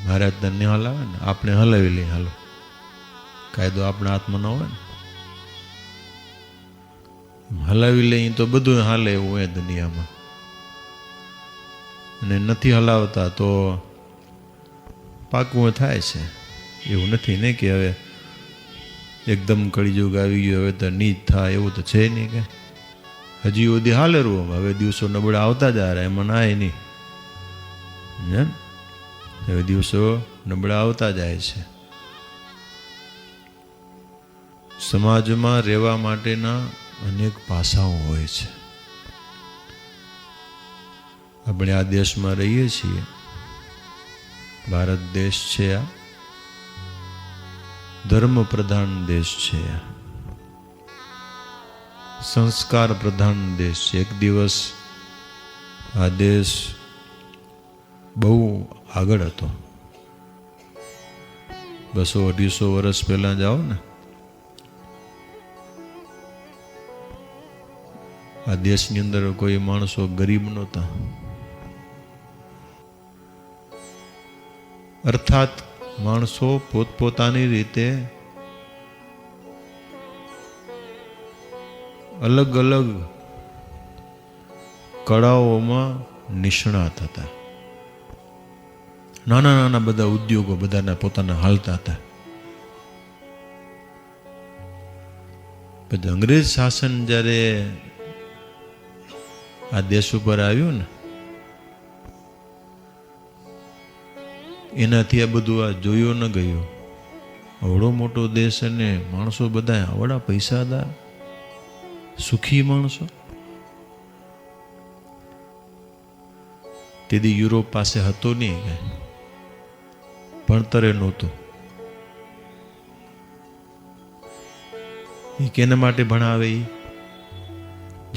મહારાજ તને હલાવે ને આપણે હલાવી લઈએ. હાલો, કાયદો આપણા હાથમાં ન હોય ને, હલાવી લઈએ તો બધું હાલે એવું હોય દુનિયામાં. અને નથી હલાવતા તો પાકવું થાય છે. એવું નથી ને કે હવે એકદમ કળીયુગ આવી ગયો હવે તો નીચ થાય, એવું તો છે નહીં. કે હજી સુધી હાલે રૂ. હવે દિવસો નબળા આવતા જ રહ્યા, એમાં નાય નહીં. હવે દિવસો નબળા આવતા જાય છે. સમાજમાં રહેવા માટેના અનેક પાસાઓ હોય છે. આપણે આ દેશમાં રહીએ છીએ, ભારત દેશ છે, આ ધર્મ પ્રધાન દેશ છે, સંસ્કાર પ્રધાન દેશ છે. એક દિવસ આ દેશ બહુ આગળ હતો. 200-250 વર્ષ પહેલા જાઓ ને, આ દેશની અંદર કોઈ માણસો ગરીબ નહોતા. અર્થાત માણસો પોતપોતાની રીતે અલગ અલગ કળાઓમાં નિષ્ણાત હતા. નાના નાના બધા ઉદ્યોગો બધાના પોતાના હાલતા હતા. પછી અંગ્રેજ શાસન જ્યારે આ દેશ ઉપર આવ્યું ને, એનાથી આ બધું આ જોયો ન ગયો. અવડો મોટો દેશ અને માણસો બધા આવડા પૈસાદાર સુખી માણસો. તેથી યુરોપ પાસે હતો નહીં, ભણતરે નહોતું. એ કેના માટે ભણાવે?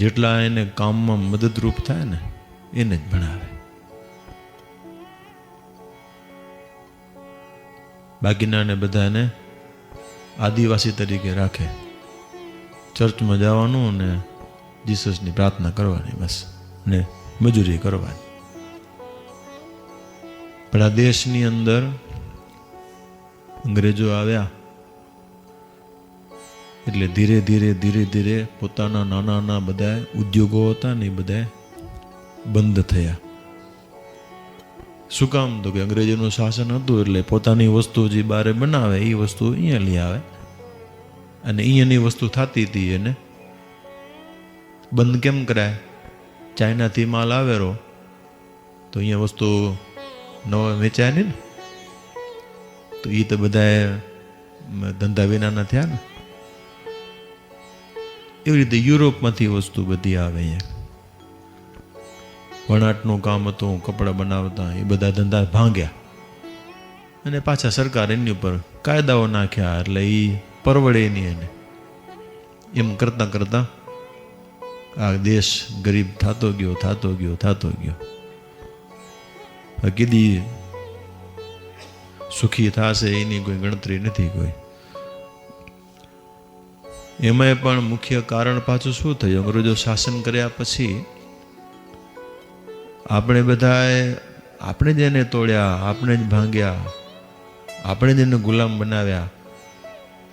જેટલા એને કામમાં મદદરૂપ થાય ને એને જ ભણાવે. બાકીનાને બધાને આદિવાસી તરીકે રાખે. ચર્ચમાં જવાનું ને જીસસની પ્રાર્થના કરવાની બસ, ને મજૂરી કરવાની. પણ આ દેશની અંદર અંગ્રેજો આવ્યા એટલે ધીરે ધીરે ધીરે ધીરે પોતાના નાના નાના બધા ઉદ્યોગો હતા ને એ બધા બંધ થયા. શું કામ? તો કે અંગ્રેજોનું શાસન હતું એટલે પોતાની વસ્તુ જે બારે બનાવે એ વસ્તુ અહીંયા લઈ આવે, અને અહીંયાની વસ્તુ થતી હતી એને બંધ કેમ કરાય? ચાઇનાથી માલ આવેરો તો અહીંયા વસ્તુ ન વેચાય નહીં ને, તો એ તો બધા ધંધા વિનાના થયા ને. એવી રીતે યુરોપમાંથી વસ્તુ બધી આવે અહીંયા. વણાટનું કામ હતું, કપડાં બનાવતા, એ બધા ધંધા ભાંગ્યા અને પાછા સરકાર એની ઉપર કાયદાઓ નાખ્યા એટલે એ પરવડે નહીં એને. એમ કરતાં કરતાં આ દેશ ગરીબ થતો ગયો થતો ગયો થતો ગયો. કીધી સુખી થશે એની કોઈ ગણતરી નથી કોઈ. એમાંય પણ મુખ્ય કારણ પાછું શું થયું? અંગ્રેજો શાસન કર્યા પછી આપણે બધાએ આપણે જ એને તોડ્યા, આપણે જ ભાંગ્યા, આપણે જ એને ગુલામ બનાવ્યા,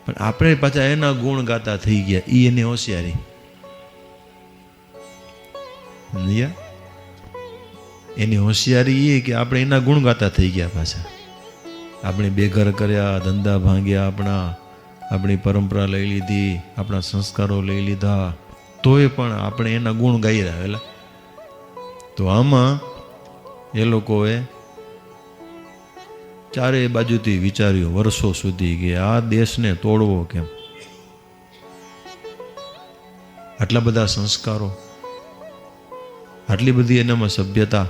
પણ આપણે પાછા એના ગુણ ગાતા થઈ ગયા. એ એની હોશિયારી. સમજ્યા? એની હોશિયારી એ કે આપણે એના ગુણ ગાતા થઈ ગયા પાછા. આપણે બેઘર કર્યા, ધંધા ભાંગ્યા, આપણી પરંપરા લઈ લીધી, આપણા સંસ્કારો લઈ લીધા, તોય પણ આપણે એના ગુણ ગાઈ રહ્યા. તો આમાં એ લોકોએ ચારે બાજુથી વિચાર્યું વર્ષો સુધી કે આ દેશને તોડવો કેમ. આટલા બધા સંસ્કારો, આટલી બધી એનામાં સભ્યતા,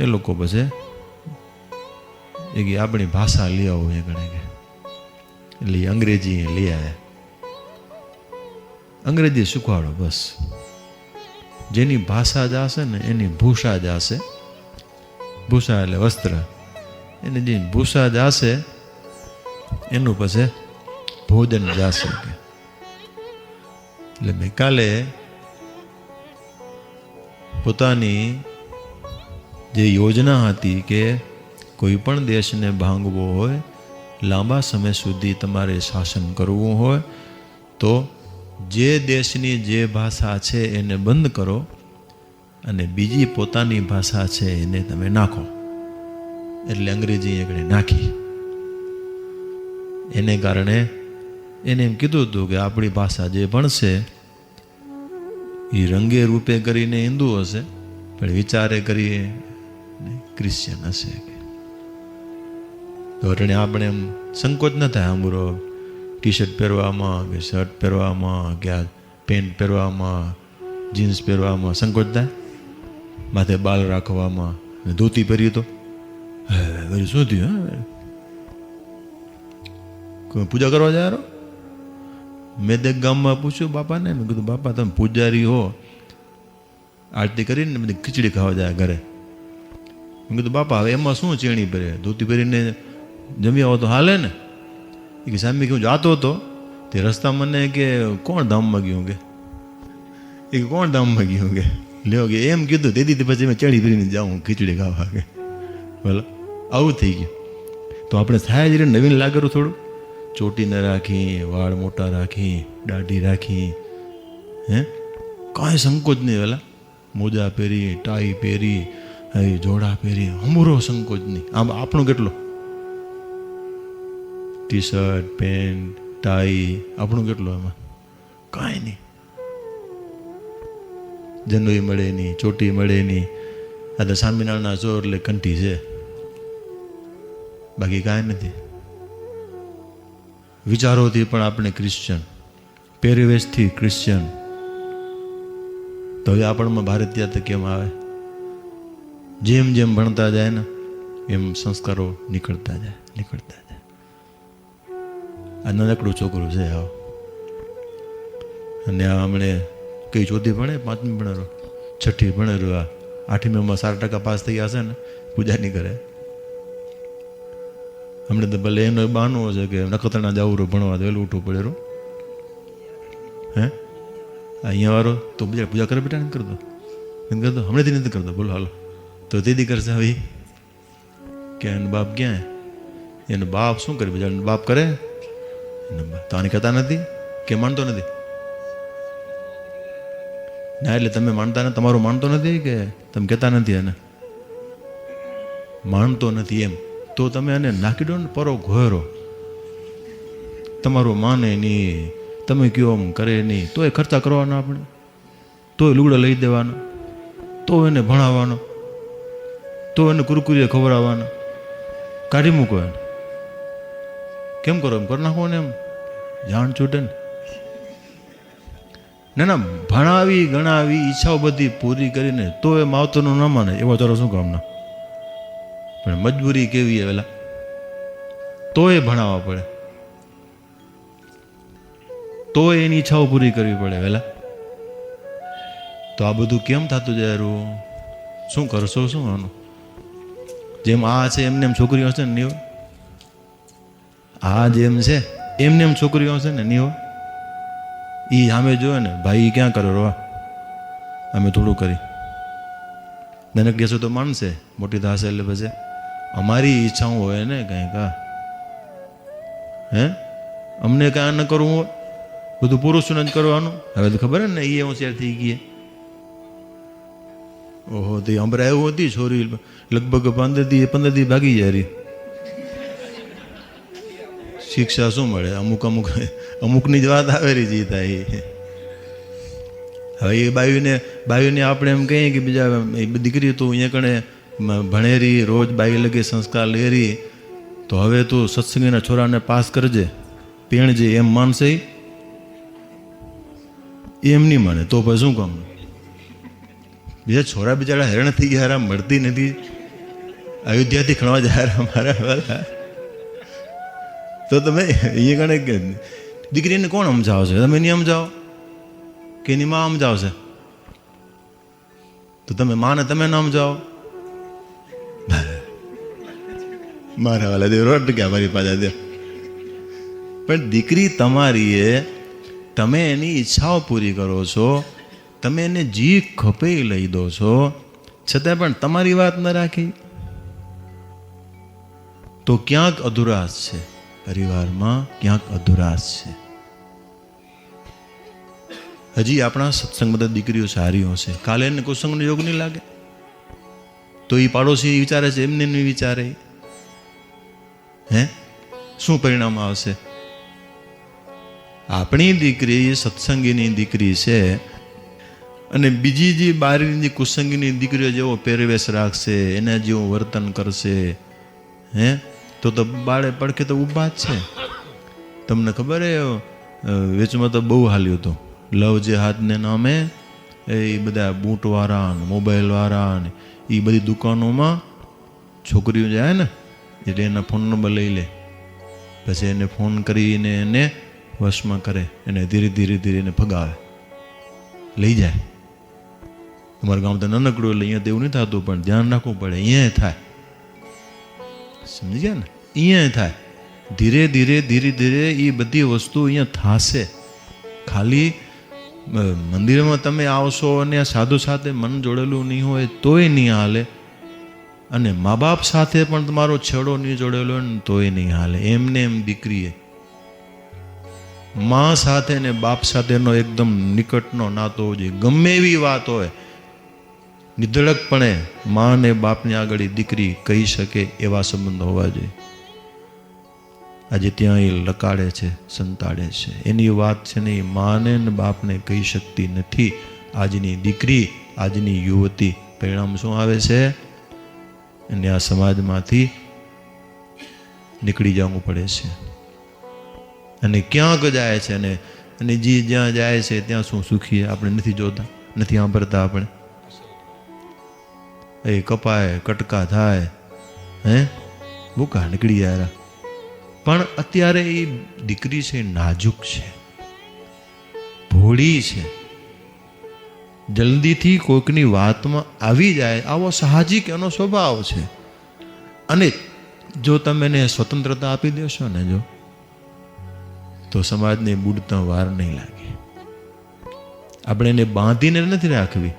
એ લોકો પછી એ આપણી ભાષા લઈ આવો એ ગણે કે એટલે અંગ્રેજી લઈ આવ્યા. અંગ્રેજી શીખવાડો બસ. જેની ભાષા જાશે ને એની ભૂષા જાશે. ભૂષા એટલે વસ્ત્ર. એની જે ભૂષા જાશે એનું પછી ભોજન જાશે. એટલે મેં કાલે પોતાની જે યોજના હતી કે કોઈ પણ દેશને ભાંગવો હોય, લાંબા સમય સુધી તમારે શાસન કરવું હોય તો જે દેશની જે ભાષા છે એને બંધ કરો અને બીજી પોતાની ભાષા છે એને તમે નાખો. એટલે અંગ્રેજી એકડે નાખી. એને કારણે એને એમ કીધું હતું કે આપણી ભાષા જે ભણશે એ રંગે રૂપે કરીને હિન્દુ હશે, પણ વિચારે કરી ક્રિશ્ચિયન હશે. તો એટલે આપણે એમ સંકોચ ન થાય આમરો ટી શર્ટ પહેરવામાં કે શર્ટ પહેરવામાં કે આ પેન્ટ પહેરવામાં, જીન્સ પહેરવામાં સંકોચ થાય? માથે બાલ રાખવામાં, ધોતી પહેર્યું તો શું થયું? કોઈ પૂજા કરવા જાય? મેં એક ગામમાં પૂછ્યું બાપાને, મેં કીધું બાપા તમે પૂજારી હો, આરતી કરીને બધી ખીચડી ખાવા જાય ઘરે. મેં કીધું બાપા હવે એમાં શું ચેણી પહેરે? ધોતી પહેરીને જમી આવો તો હાલે ને? એ કે સામે હું જાતો હતો તે રસ્તા મને કે કોણ ધામમાં ગયું કે કોણ ધામમાં ગયું કે લ્યો કે એમ કીધું. તેથી પછી મેં ચડી ફરીને જાઉં ખીચડી ખાવા કે બોલો આવું થઈ ગયું. તો આપણે થાય જ નવીન લાગેલું થોડું, ચોટી ન રાખી, વાળ મોટા રાખી, દાઢી રાખી, કાંઈ સંકોચ નહીં. વેલા મોજા પહેરી, ટાઈ પહેરી, જોડા પહેરી, અમૂરો સંકોચ નહીં. આમ આપણો કેટલો ટી શર્ટ, પેન્ટ, ટાઈ, આપણું કેટલું એમાં કાંઈ નહીં. જનોઈ મળે નહીં, ચોટી મળે નહીં. આ તો સ્વામિનારાયણના ચોર એટલે કંઠી છે, બાકી કાંઈ નથી. વિચારોથી પણ આપણે ક્રિશ્ચન, પહેરવેશથી ક્રિશ્ચન. તો હવે આપણમાં ભારતીયતા કેમ આવે? જેમ જેમ ભણતા જાય ને એમ સંસ્કારો નીકળતા જાય. આ નાનકડું છોકરું છે આવ, અને આ હમણે કઈ ચોથી ભણે, પાંચમી ભણેરો, છઠ્ઠી ભણેરો, આ આઠમીમાં 4% પાસ થઈ ગયા છે ને પૂજા નહીં કરે. હમણાં તો ભલે એનો બહાનો છે કે નખત્રાણા જવું ભણવા, તો વહેલું ઉઠવું પડે. અહીંયા વાળો તો પૂજા કરે બેટા નથી કરતો, હમણાંથી નથી કરતો. બોલો હાલો તો દીદી કરશે. હવે કે એનો બાપ ક્યાં? એનો બાપ શું કરે? બીજા બાપ કરે તો આને કહેતા નથી કે માનતો નથી ના? એટલે તમે માનતા ને તમારું માનતો નથી કે તમે કહેતા નથી એને માનતો નથી એમ? તો તમે એને નાખી દો ને પરો ઘોરો. તમારું માને નહીં, તમે કયો એમ કરે નહીં, તોય ખર્ચા કરવાના આપણે, તોય લુગડા લઈ દેવાના, તો એને ભણાવવાનો, તો એને કુરકુરીએ ખવડાવવાના. કાઢી મૂકો એને. કેમ કરો? એમ કરી નાખો ને, એમ જાણ છૂટે ને. ના ભણાવી ગણાવી ઈચ્છાઓ બધી પૂરી કરીને તો એ માવતરનું ન માને એવા તારો શું કામના? પણ મજબૂરી કેવી વેલા તો એ ભણાવવા પડે, તો એની ઈચ્છાઓ પૂરી કરવી પડે વેલા. તો આ બધું કેમ થતું જાય? શું કરશો? શું આનું? જેમ આ છે એમને એમ છોકરીઓ હશે ને, આ જેમ છે એમને એમ છોકરીઓ હશે ને નહીં હોય એ સામે જોવે ને ભાઈ ઈ ક્યાં કરો રો અમે થોડું કરી નાનકડી હશે તો માનશે મોટી થશે એટલે પછી અમારી ઈચ્છાઓ હોય ને કંઈક હે અમને કાંઈ ન કરવું હોય બધું પુરુષોને જ કરવાનું હવે તો ખબર ને એ હોશિયાર થઈ ગઈ ઓહો તે હમણાં એવું હતી છોરી લગભગ 15 દી ભાગી જાય રહી શિક્ષા શું મળે અમુકની જ વાત આવે રહી જીતા એ હવે એ બાયુને આપણે એમ કહીએ કે બીજા દીકરી તું અહીંયા કણે ભણેરી રોજ બાઈ લગે સંસ્કાર લેરી તો હવે તું સત્સંગીના છોરાને પાસ કરજે પેણજે એમ માનશે એમ નહીં માને તો પછી શું કામ બીજા છોરા બિચારા હેરાન થઈ ગયા હેરા મળતી નથી અયોધ્યાથી ખણવા જાય મારા વાલા તો તમે અહીંયા કણે દીકરીને કોણ સમજાવશે તમે નહીં સમજાવો કે એની માં સમજાવશે તો તમે માને તમે ન સમજાવો મારા વાલા દેવ રોટ ગયા મારી પાછા દેવ પણ દીકરી તમારી એ તમે એની ઈચ્છાઓ પૂરી કરો છો તમે એને જી ખપે લઈ દો છો છતાં પણ તમારી વાત ન રાખી તો ક્યાંક અધુરાશ છે પરિવારમાં ક્યાંક અધુરાશ છે હજી આપણા સત્સંગમાં દીકરીઓ સારીઓ છે કાલે એને કુસંગનો યોગ નહીં લાગે તો એ પાડોશી વિચારે છે એમને નહીં વિચારે હે શું પરિણામ આવશે આપણી દીકરી સત્સંગીની દીકરી છે અને બીજી જે બારીની જે કુસંગીની દીકરીઓ જેવો પહેરવેશ રાખશે એને જેવું વર્તન કરશે હે તો બાળે પડખે તો ઊભા જ છે તમને ખબર હે વેચમાં તો બહુ હાલ્યું હતું લવ જે હાથને નામે એ બધા બૂટવાળા ને મોબાઈલવાળા ને એ બધી દુકાનોમાં છોકરીઓ જાય ને એટલે એના ફોન નંબર લઈ લે પછી એને ફોન કરીને એને વશમાં કરે એને ધીરે ધીરે એને ભગાવે લઈ જાય તમારા ગામ તો નાનકડું એટલે અહીંયા તેવું નહીં થતું પણ ધ્યાન રાખવું પડે અહીંયા થાય સમજી ગયા ને અહીંયા થાય ધીરે ધીરે એ બધી વસ્તુ અહીંયા થશે ખાલી મંદિરમાં તમે આવશો અને સાધુ સાથે મન જોડેલું નહીં હોય તોય નહીં હાલે અને મા બાપ સાથે પણ તમારો છેડો નહીં જોડેલો હોય ને તોય નહીં હાલે એમને એમ દીકરીએ મા સાથે ને બાપ સાથેનો એકદમ નિકટનો નાતો હોવો જોઈએ ગમે એવી વાત હોય નિધડકપણે મા ને બાપની આગળ દીકરી કહી શકે એવા સંબંધ હોવા જોઈએ આજે ત્યાં એ લકાડે છે સંતાડે છે એની વાત છે ને એ માને ને બાપને કહી શકતી નથી આજની દીકરી આજની યુવતી પરિણામ શું આવે છે અને આ સમાજમાંથી નીકળી જવું પડે છે અને ક્યાંક જાય છે અને જે જ્યાં જાય છે ત્યાં શું સુખી આપણે નથી જોતા નથી સાંભળતા આપણે એ કપાય કટકા થાય હે ભૂકા નીકળી જાય પણ અત્યારે એ દીકરી છે નાજુક છે ભોળી છે જલ્દીથી કોઈકની વાતમાં આવી જાય આવો સાહજિક એનો સ્વભાવ છે અને જો તમે એને સ્વતંત્રતા આપી દેશો ને જો તો સમાજને બુડતા વાર નહીં લાગે આપણે એને બાંધીને નથી રાખવી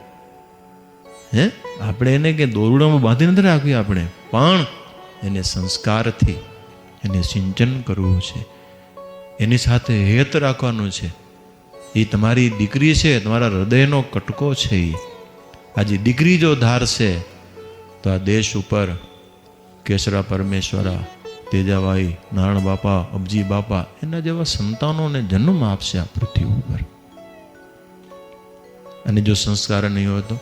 હે આપણે એને કે દોરડામાં બાંધી નથી રાખવી આપણે પણ એને સંસ્કારથી એને સિંચન કરવું છે એની સાથે હેત રાખવાનું છે એ તમારી દીકરી છે તમારા હૃદયનો કટકો છે એ આજે દીકરી જો ધારશે તો આ દેશ ઉપર કેસરા પરમેશ્વરા તેજાભાઈ નારાયણ બાપા અબજી બાપા એના જેવા સંતાનોને જન્મ આપશે આ પૃથ્વી ઉપર અને જો સંસ્કાર નહીં હોય તો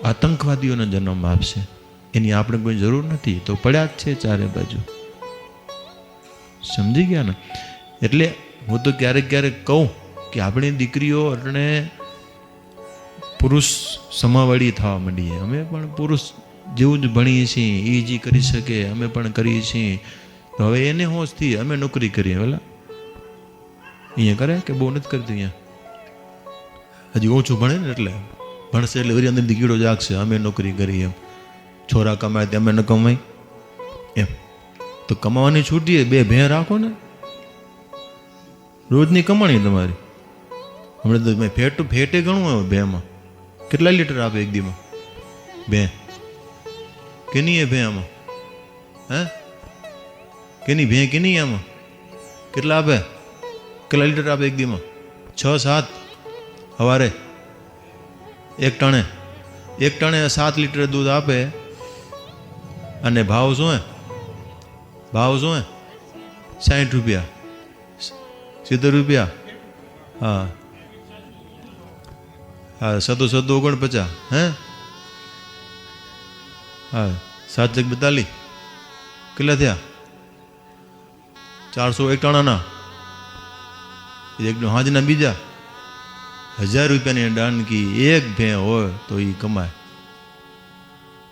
આતંકવાદીઓને જન્મ આપશે એની આપણે કોઈ જરૂર નથી તો પડ્યા જ છે ચારે બાજુ સમજી ગયા ને એટલે હું તો ક્યારેક કહું કે આપણી દીકરીઓ એટલે પુરુષ સમાવડી થવા માંડીએ અમે પણ પુરુષ જેવું જ ભણીએ છીએ એ જે કરી શકે અમે પણ કરીએ છીએ તો હવે એને હોશથી અમે નોકરી કરીએ ભલા અહીંયા કરે કે બહુ નથી કરતી અહીંયા હજી ઓછું ભણે ને એટલે ભણશે એટલે વળી અંદરથી કીડો જાગશે અમે નોકરી કરીએ એમ છોરા કમાય તે અમે ન કમાય એમ તો કમાવાની છૂટીએ 2 ભેં રાખો ને, રોજની કમાણી તમારી. હમણાં તો મેં ફેટે ઘણું આવે ભેંમાં. કેટલા લીટર આપે એક દીમાં ભેં? કેની એ ભેં આમાં? હે કેની ભેં કેની આમાં? કેટલા આપે? કેટલા લીટર આપે એક દીમાં? 6-7 સવારે એક ટણે 7 લીટર દૂધ આપે. અને ભાવ શું હે? ભાવ શું હે? 60 રૂપિયા, 70 રૂપિયા. હા હા, 749. હે હા, 742 કેટલા થયા? 400 એક ટાણાના. એક હાજના બીજા 1000 રૂપિયાની દાનકી એક ભેં હોય તો એ કમાય.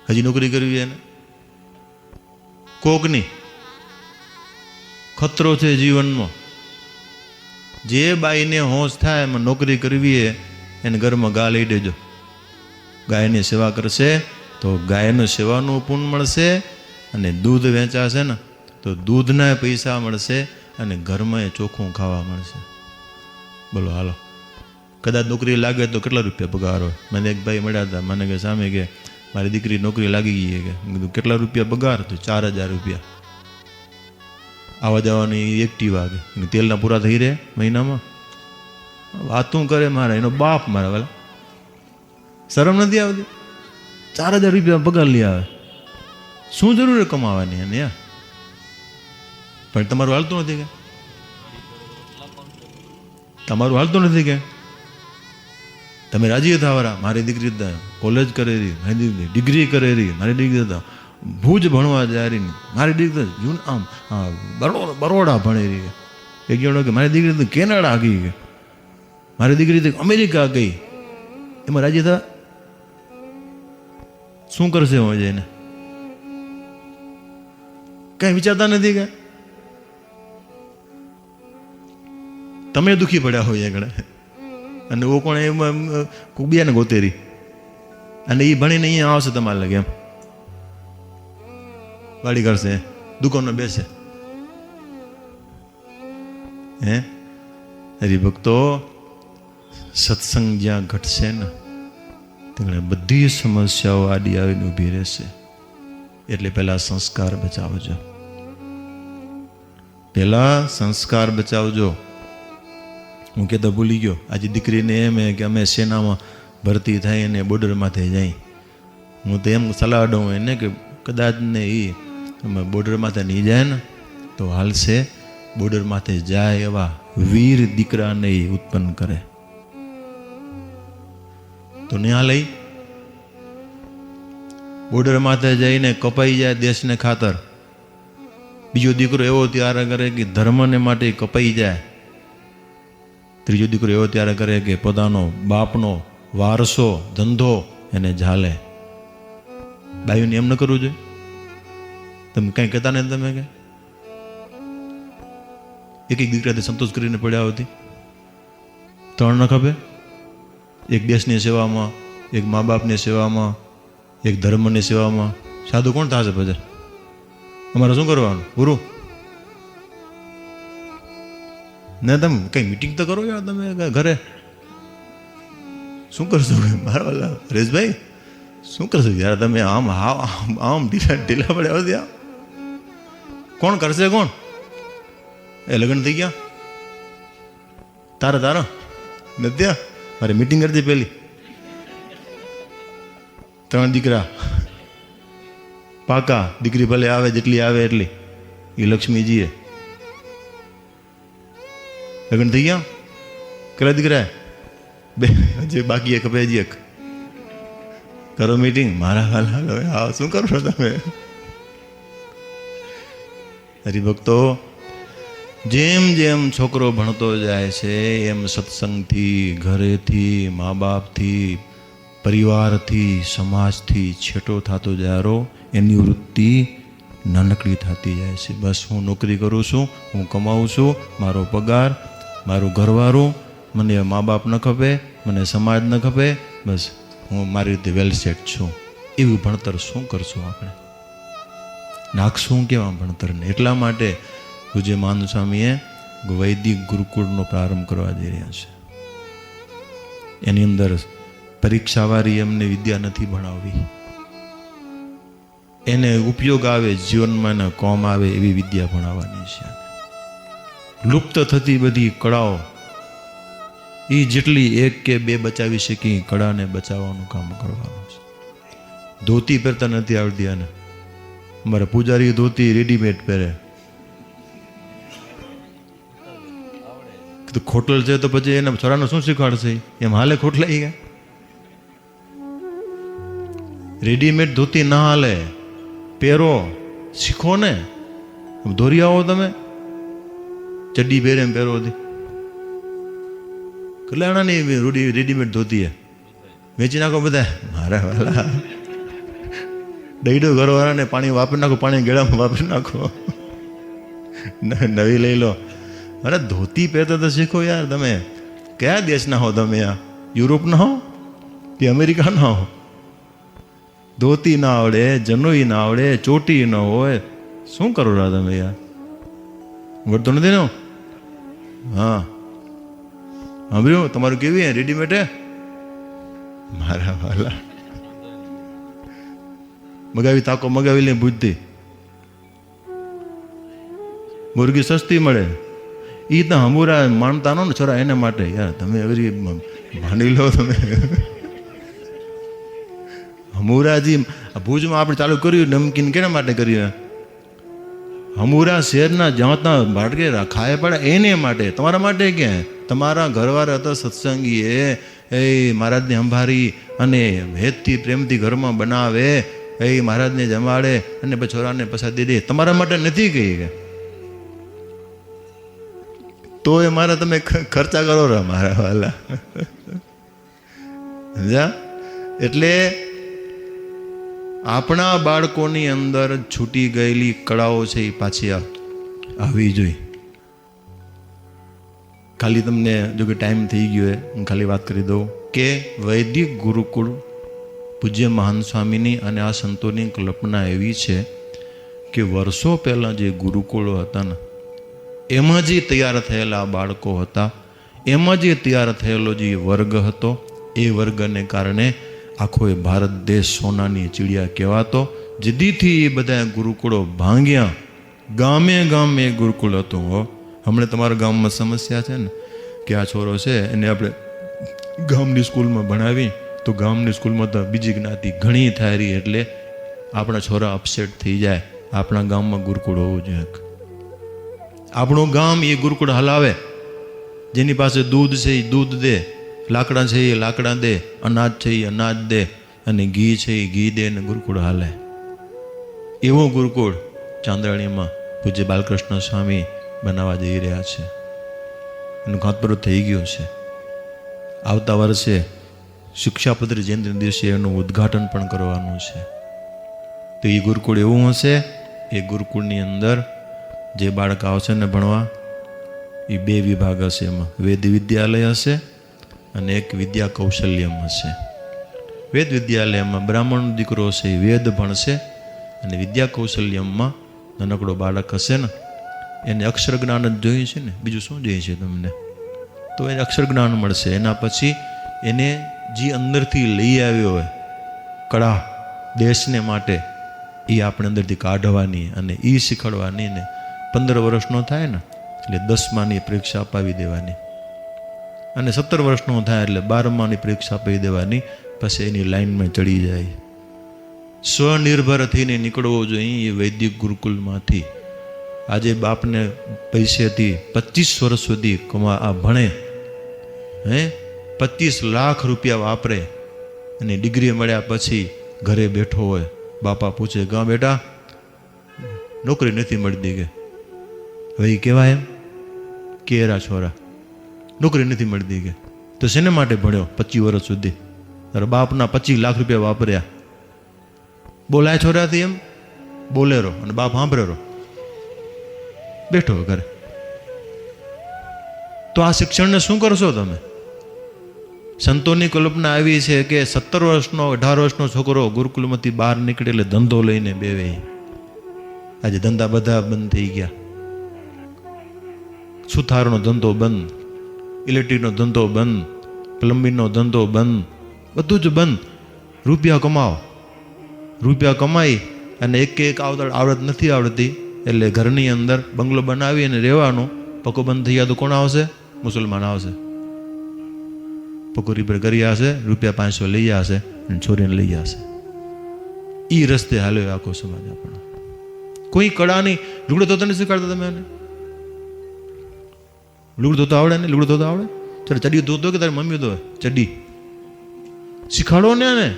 હજી નોકરી કરવી એને કોકની ખતરો છે જીવનમાં. જે બાઈને હોશ થાય એમાં નોકરી કરવી એને ઘરમાં ગા લઈ દેજો. ગાયની સેવા કરશે તો ગાયનું સેવાનું પુણ્ય મળશે, અને દૂધ વેચાશે ને તો દૂધના પૈસા મળશે, અને ઘરમાં ચોખ્ખું ખાવા મળશે. બોલો હાલો. કદાચ નોકરી લાગે તો કેટલા રૂપિયા પગાર હોય? મને એક ભાઈ મળ્યા હતા, મને કે સામે કે મારી દીકરી નોકરી લાગી ગઈ કે. કીધું કેટલા રૂપિયા પગાર? તો 4000 રૂપિયા. આવવા જવાની એક્ટિવા કે. તેલના પૂરા થઈ રહે મહિનામાં. વાતું કરે મારા એનો બાપ મારા વાલા. શરમ નથી આવતી? 4000 રૂપિયા પગાર લઈ આવે. શું જરૂર કમાવાની એને યાર? પણ તમારું હાલતું નથી કે? તમારું હાલતું નથી કે? તમે રાજી હતા વાળા? મારી દીકરી કોલેજ કરે રહી, મારી ડિગ્રી કરે રહી, મારી દીકરી હતા ભુજ ભણવા જાય રહી, મારી દીકરી જૂન આમ બરોડા ભણી રહી. એક જણો કે મારી દીકરી તો કેનેડા ગઈ કે, મારી દીકરી તો અમેરિકા ગઈ. એમાં રાજી હતા? શું કરશે હું જઈને? કઈ વિચારતા નથી કે? તમે દુખી પડ્યા હોય આગળ, અને ઓ કોણ એમાં કુબિયાને ગોતેરી, અને એ ભણીને અહીંયા આવશે તમારે લાગે એમ વાડી કરશે, દુકાનમાં બેસે. હે હરિભક્તો, સત્સંગ જ્યાં ઘટશે ને ત્યાં બધી સમસ્યાઓ આડી આવીને ઊભી રહેશે. એટલે પહેલા સંસ્કાર બચાવજો, પહેલા સંસ્કાર બચાવજો. હું કહેતો ભૂલી ગયો, આજે દીકરીને એમ કે અમે સેનામાં ભરતી થઈને બોર્ડરમાંથી જાય. હું તો એમ સલાહ દઉં એને કે કદાચ ને એ બોર્ડરમાંથી નહીં જાય ને તો હાલશે. બોર્ડરમાંથી જાય એવા વીર દીકરાને ઉત્પન્ન કરે તો ન્યા લઈ. બોર્ડરમાંથી જઈને કપાઈ જાય દેશને ખાતર, બીજો દીકરો એવો તૈયાર કરે કે ધર્મને માટે કપાઈ જાય, ત્રીજો દીકરો એવો ત્યારે કરે કે પોતાનો બાપનો વારસો ધંધો એને ઝાલે. બાયુને એમ ન કરવું જોઈએ? તમે કઈ કહેતા ને? તમે કે એક દીકરાથી સંતોષ કરીને પડ્યા હતી, 3 ન ખપે? એક દેશની સેવામાં, એક મા બાપની સેવામાં, એક ધર્મની સેવામાં. સાધુ કોણ થશે પછી? અમારે શું કરવાનું? પૂરું ને? તમે કઈ મીટિંગ તો કરો યાર. તમે ઘરે શું કરશો? મારા વાલા હરેશભાઈ શું કરશો યાર? તમે આમ આમ ઢીલા પડ્યા હતી. કોણ કરશે? કોણ? એ લગ્ન થઈ ગયા તારા નથી? મારે મીટિંગ કરતી પેલી 3 દીકરા પાકા. દીકરી ભલે આવે જેટલી આવે એટલી. એ લક્ષ્મીજીએ લગ્ન થઈ ગયા. કેટલા દીકરા? 2. જે બાકી એક હજી એક. કરો મીટિંગ. મારા હાલ શું કરો છો તમે? હરિભક્તો, જેમ જેમ છોકરો ભણતો જાય છે એમ સત્સંગથી, ઘરેથી, મા બાપથી, પરિવારથી, સમાજથી છેટો થતો જાય. એની વૃત્તિ નાનકડી થતી જાય છે. બસ હું નોકરી કરું છું, હું કમાવું છું, મારો પગાર, મારું ઘરવાળું, મને મા બાપ ન ખપે, મને સમાજ ન ખપે, બસ હું મારી રીતે વેલ સેટ છું. એવું ભણતર શું કરશું આપણે? નાખશું કેવા ભણતરને. એટલા માટે પૂજ્ય મહાન સ્વામીએ વૈદિક ગુરુકુળનો પ્રારંભ કરવા જઈ રહ્યા છે. એની અંદર પરીક્ષાવાળી એમને વિદ્યા નથી ભણાવવી, એને ઉપયોગ આવે, જીવનમાં એને કોમ આવે એવી વિદ્યા ભણાવવાની છે. લુપ્ત થતી બધી કળાઓ એ જેટલી એક કે બે બચાવી શકી કળાને બચાવવાનું કામ કરવાનું છે. ધોતી પહેરતા નથી આવડતી, અને અમારા પૂજારી ધોતી રેડીમેડ પહેરે. તો ખોટલ છે તો પછી એના છોરાને શું શીખવાડશે? એમ હાલે ખોટલાઈ ગયા. રેડીમેડ ધોતી ના હાલે, પહેરો, શીખો ને. દોરી આવો તમે, ચડ્ડી પહેરે એમ પહેરો હતી. કલ્યાણાની રેડીમેડ ધોતી વેચી નાખો બધા. મારા વાલા દઈડો ઘરવાળાને પાણી વાપરી નાખો, પાણી ગળામાં વાપરી નાખો, નવી લઈ લો. અરે ધોતી પહેરતા તો શીખો યાર. તમે કયા દેશના હો? તમે યુરોપના હો કે અમેરિકાના હો? ધોતી ના આવડે, જનોઈ ના આવડે, ચોટી ન હોય, શું કરો રહ્યા તમે યાર? વળતો નથી ને? હા, સાંભળ્યું? તમારું કેવી રેડીમેડ હે? મારા વાલા મગાવી તાકો મગાવી લે બુદ્ધિ. મુરગી સસ્તી મળે, એ તો હમુરા માનતા નો ને છોરા, એના માટે યાર તમે અગરી માની લો. તમે હમુરાજી ભુજમાં આપણે ચાલુ કર્યું નમકીન કેના માટે કર્યું? હમુરા શહેરના જ્યાં ભાટકે ખાય પડે એને માટે, તમારા માટે ક્યાં? તમારા ઘરવાળા હતા સત્સંગીએ એ મહારાજને સંભાળી અને હેતથી પ્રેમથી ઘરમાં બનાવે, એ મહારાજને જમાડે અને પછી છોરાને પસાર દે. તમારા માટે નથી કહી કે તો એ મારા તમે ખર્ચા કરો રા મારા વાલા. સમજ્યા? એટલે આપણા બાળકોની અંદર છૂટી ગયેલી કળાઓ છે એ પાછી આવવી જોઈએ. ખાલી તમને જો કે ટાઈમ થઈ ગયો હોય, હું ખાલી વાત કરી દઉં કે વૈદિક ગુરુકુળ પૂજ્ય મહાન સ્વામીની અને આ સંતોની કલ્પના એવી છે કે વર્ષો પહેલાં જે ગુરુકુળો હતા ને એમાં જે તૈયાર થયેલા બાળકો હતા, એમાં જે તૈયાર થયેલો જે વર્ગ હતો, એ વર્ગને કારણે આખો એ ભારત દેશ સોનાની ચીડિયા કહેવાતો. જેદીથી એ બધા ગુરુકુળો ભાંગ્યા, ગામે ગામે ગુરુકુળ હતું. હો, હમણાં તમારા ગામમાં સમસ્યા છે ને કે આ છોરો છે એને આપણે ગામની સ્કૂલમાં ભણાવી તો ગામની સ્કૂલમાં તો બીજી જ્ઞાતિ ઘણી થાય રહી, એટલે આપણા છોરા અપસેટ થઈ જાય. આપણા ગામમાં ગુરુકુળ હોવું જોઈએ. આપણું ગામ એ ગુરુકુળ હલાવે. જેની પાસે દૂધ છે એ દૂધ દે, લાકડા છે એ લાકડા દે, અનાજ છે એ અનાજ દે, અને ઘી છે એ ઘી દે, અને ગુરુકુળ હાલે. એવો ગુરુકુળ ચાંદ્રાણીમાં પૂજ્ય બાલકૃષ્ણ સ્વામી બનાવવા જઈ રહ્યા છે. એનું ખાતમુહૂર્ત થઈ ગયું છે. આવતા વર્ષે શિક્ષાપત્રી જયંતિના દિવસે એનું ઉદ્ઘાટન પણ કરવાનું છે. તો એ ગુરુકુળ એવું હશે, એ ગુરુકુળની અંદર જે બાળક આવશે ને ભણવા, એ બે વિભાગ હશે. એમાં વેદ વિદ્યાલય હશે અને એક વિદ્યા કૌશલ્યમ હશે. વેદ વિદ્યાલયમાં બ્રાહ્મણ દીકરો હશે એ વેદ ભણશે, અને વિદ્યા કૌશલ્યમમાં નાનકડો બાળક હશે ને એને અક્ષર જ્ઞાન જ જોઈએ છે ને, બીજું શું જોઈએ છે તમને? તો એને અક્ષર જ્ઞાન મળશે. એના પછી એને જે અંદરથી લઈ આવ્યો હોય કળા દેશને માટે, એ આપણે અંદરથી કાઢવાની અને એ શીખવાડવાની. ને 15 વર્ષનો થાય ને એટલે 10માની પરીક્ષા અપાવી દેવાની, અને 17 વર્ષનો થાય એટલે 12માની પરીક્ષા આપી દેવાની. પછી એની લાઈનમાં ચડી જાય. સ્વનિર્ભર થઈને નીકળવો જોઈએ એ વૈદિક ગુરુકુલમાંથી. આજે બાપને પૈસેથી 25 વર્ષ સુધી આ ભણે, 25 લાખ રૂપિયા વાપરે, અને ડિગ્રી મળ્યા પછી ઘરે બેઠો હોય. બાપા પૂછે, ગાં બેટા નોકરી નથી મળતી કે? હવે એ કહેવાય એમ કે એરા છોરા નોકરી નથી મળતી કે? તો શેને માટે ભણ્યો 25 વર્ષ સુધી? તારા બાપના 25 લાખ રૂપિયા વાપર્યા. બોલાય છોરાથી એમ બોલેરો, અને બાપ સાંભળેરો બેઠો ઘરે. તો આ શિક્ષણને શું કરશો તમે? સંતોની કલ્પના આવી છે કે 17 વર્ષનો 18 વર્ષનો છોકરો ગુરુકુલમાંથી બહાર નીકળે એટલે ધંધો લઈને બેવે. આજે ધંધા બધા બંધ થઈ ગયા. સુથારનો ધંધો બંધ, ઇલેક્ટ્રિકનો ધંધો બંધ, પ્લમ્બિંગનો ધંધો બંધ, બધું જ બંધ. રૂપિયા કમાઓ, રૂપિયા કમાઈ અને એક આવડત નથી આવડતી એટલે ઘરની અંદર બંગલો બનાવી અને રહેવાનું. પકો બંધ થઈ ગયા તો કોણ આવશે? મુસલમાન આવશે. પકો રિપેર કરી આવશે, રૂપિયા 500 લઈ આવશે અને છોરીને લઈ આવશે. એ રસ્તે હાલ્યો આખો સમાજ આપણો. કોઈ કળા નહીં. લુગડો ધોતા નથી શીખવાડતા તમે એને? લુગડો ધોતા આવડે ને? લુગડો ધોતા આવડે? ચાલ ચડી ધોતો કે તારી મમ્મી ધોવે? ચડી શીખાડો ને એને.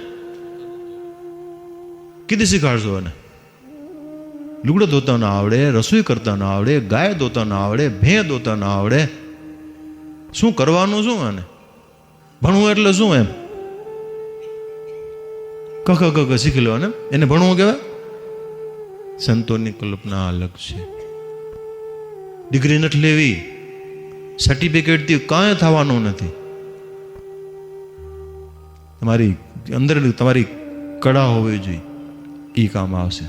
કીધી શીખાડશો એને? લુગડો ધોતા ના આવડે, રસોઈ કરતા ના આવડે, ગાય ધોતા ના આવડે, ભેં ધોતા ના આવડે, શું કરવાનું? શું એને ભણવું એટલે શું? એમ ક શીખી લો ને, એને ભણવું કહેવાય? સંતોની કલ્પના અલગ છે. ડિગ્રી નથી લેવી, સર્ટિફિકેટથી કાંઈ થવાનું નથી. તમારી અંદર તમારી કળા હોવી જોઈએ, એ કામ આવશે.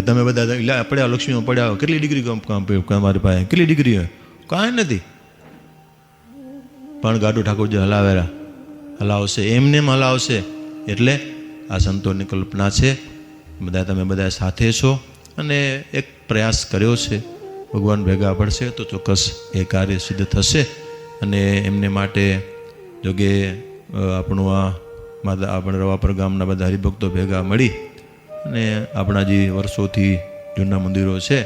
તમે બધા પડ્યા લક્ષ્મીમાં પડ્યા, કેટલી ડિગ્રી તમારી પાસે? કેટલી ડિગ્રી હોય? કાંઈ નથી. પણ ગાડું ઠાકોરજી હલાવશે, એમને એમ હલાવશે. એટલે આ સંતોની કલ્પના છે. તમે બધા સાથે છો અને એક પ્રયાસ કર્યો છે. ભગવાન ભેગા પડશે તો ચોક્કસ એ કાર્ય સિદ્ધ થશે. અને એમને માટે જોકે આપણું આપણા રવાપર ગામના બધા હરિભક્તો ભેગા મળી અને આપણા જે વર્ષોથી જૂના મંદિરો છે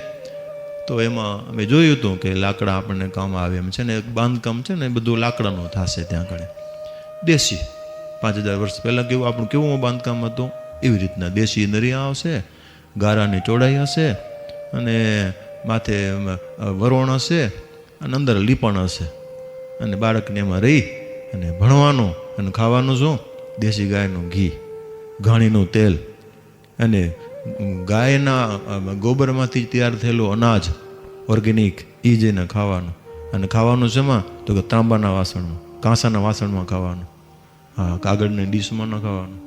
તો એમાં અમે જોયું હતું કે લાકડા આપણને કામ આવે એમ છે ને. એક બાંધકામ છે ને, બધું લાકડાનું થશે ત્યાં આગળ. દેશી 5000 વર્ષ પહેલાં કેવું બાંધકામ હતું, એવી રીતના દેશી નરિયા આવશે, ગારાની ચોડાઈ હશે અને માથે વરોણ હશે અને અંદર લીપણ હશે. અને બાળકને એમાં રહી અને ભણવાનું અને ખાવાનું શું? દેશી ગાયનું ઘી, ઘાણીનું તેલ અને ગાયના ગોબરમાંથી તૈયાર થયેલું અનાજ ઓર્ગેનિક, એ જઈને ખાવાનું. અને ખાવાનું શેમાં? તો કે તાંબાના વાસણમાં, કાંસાના વાસણમાં ખાવાનું. હા, કાગળની ડીશમાં ન ખાવાનું.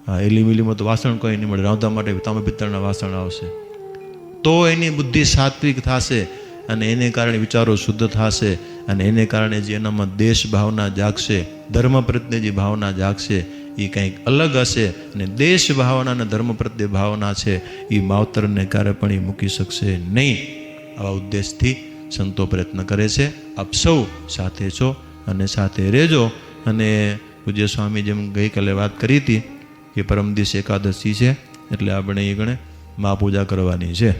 હા, એલીમિલીમાં તો વાસણ કંઈ નહીં મળે. રાંધવા માટે તાંબા પિત્તળના વાસણ આવશે. તો એની બુદ્ધિ સાત્વિક થશે અને એને કારણે વિચારો શુદ્ધ થશે અને એને કારણે જે એનામાં દેશ ભાવના જાગશે, ધર્મ પ્રત્યે જે ભાવના જાગશે એ કંઈક અલગ હશે. અને દેશ ભાવના અને ધર્મ પ્રત્યે ભાવના છે એ માવતરને ક્યારે પણ એ મૂકી શકશે નહીં. આવા ઉદ્દેશથી સંતો પ્રયત્ન કરે છે. આપ સૌ સાથે છો અને સાથે રહેજો. અને પૂજ્ય સ્વામી જેમ ગઈકાલે વાત કરી હતી કે પરમ દિવસ એકાદશી છે એટલે આપણે એ ગણે મા પૂજા કરવાની છે.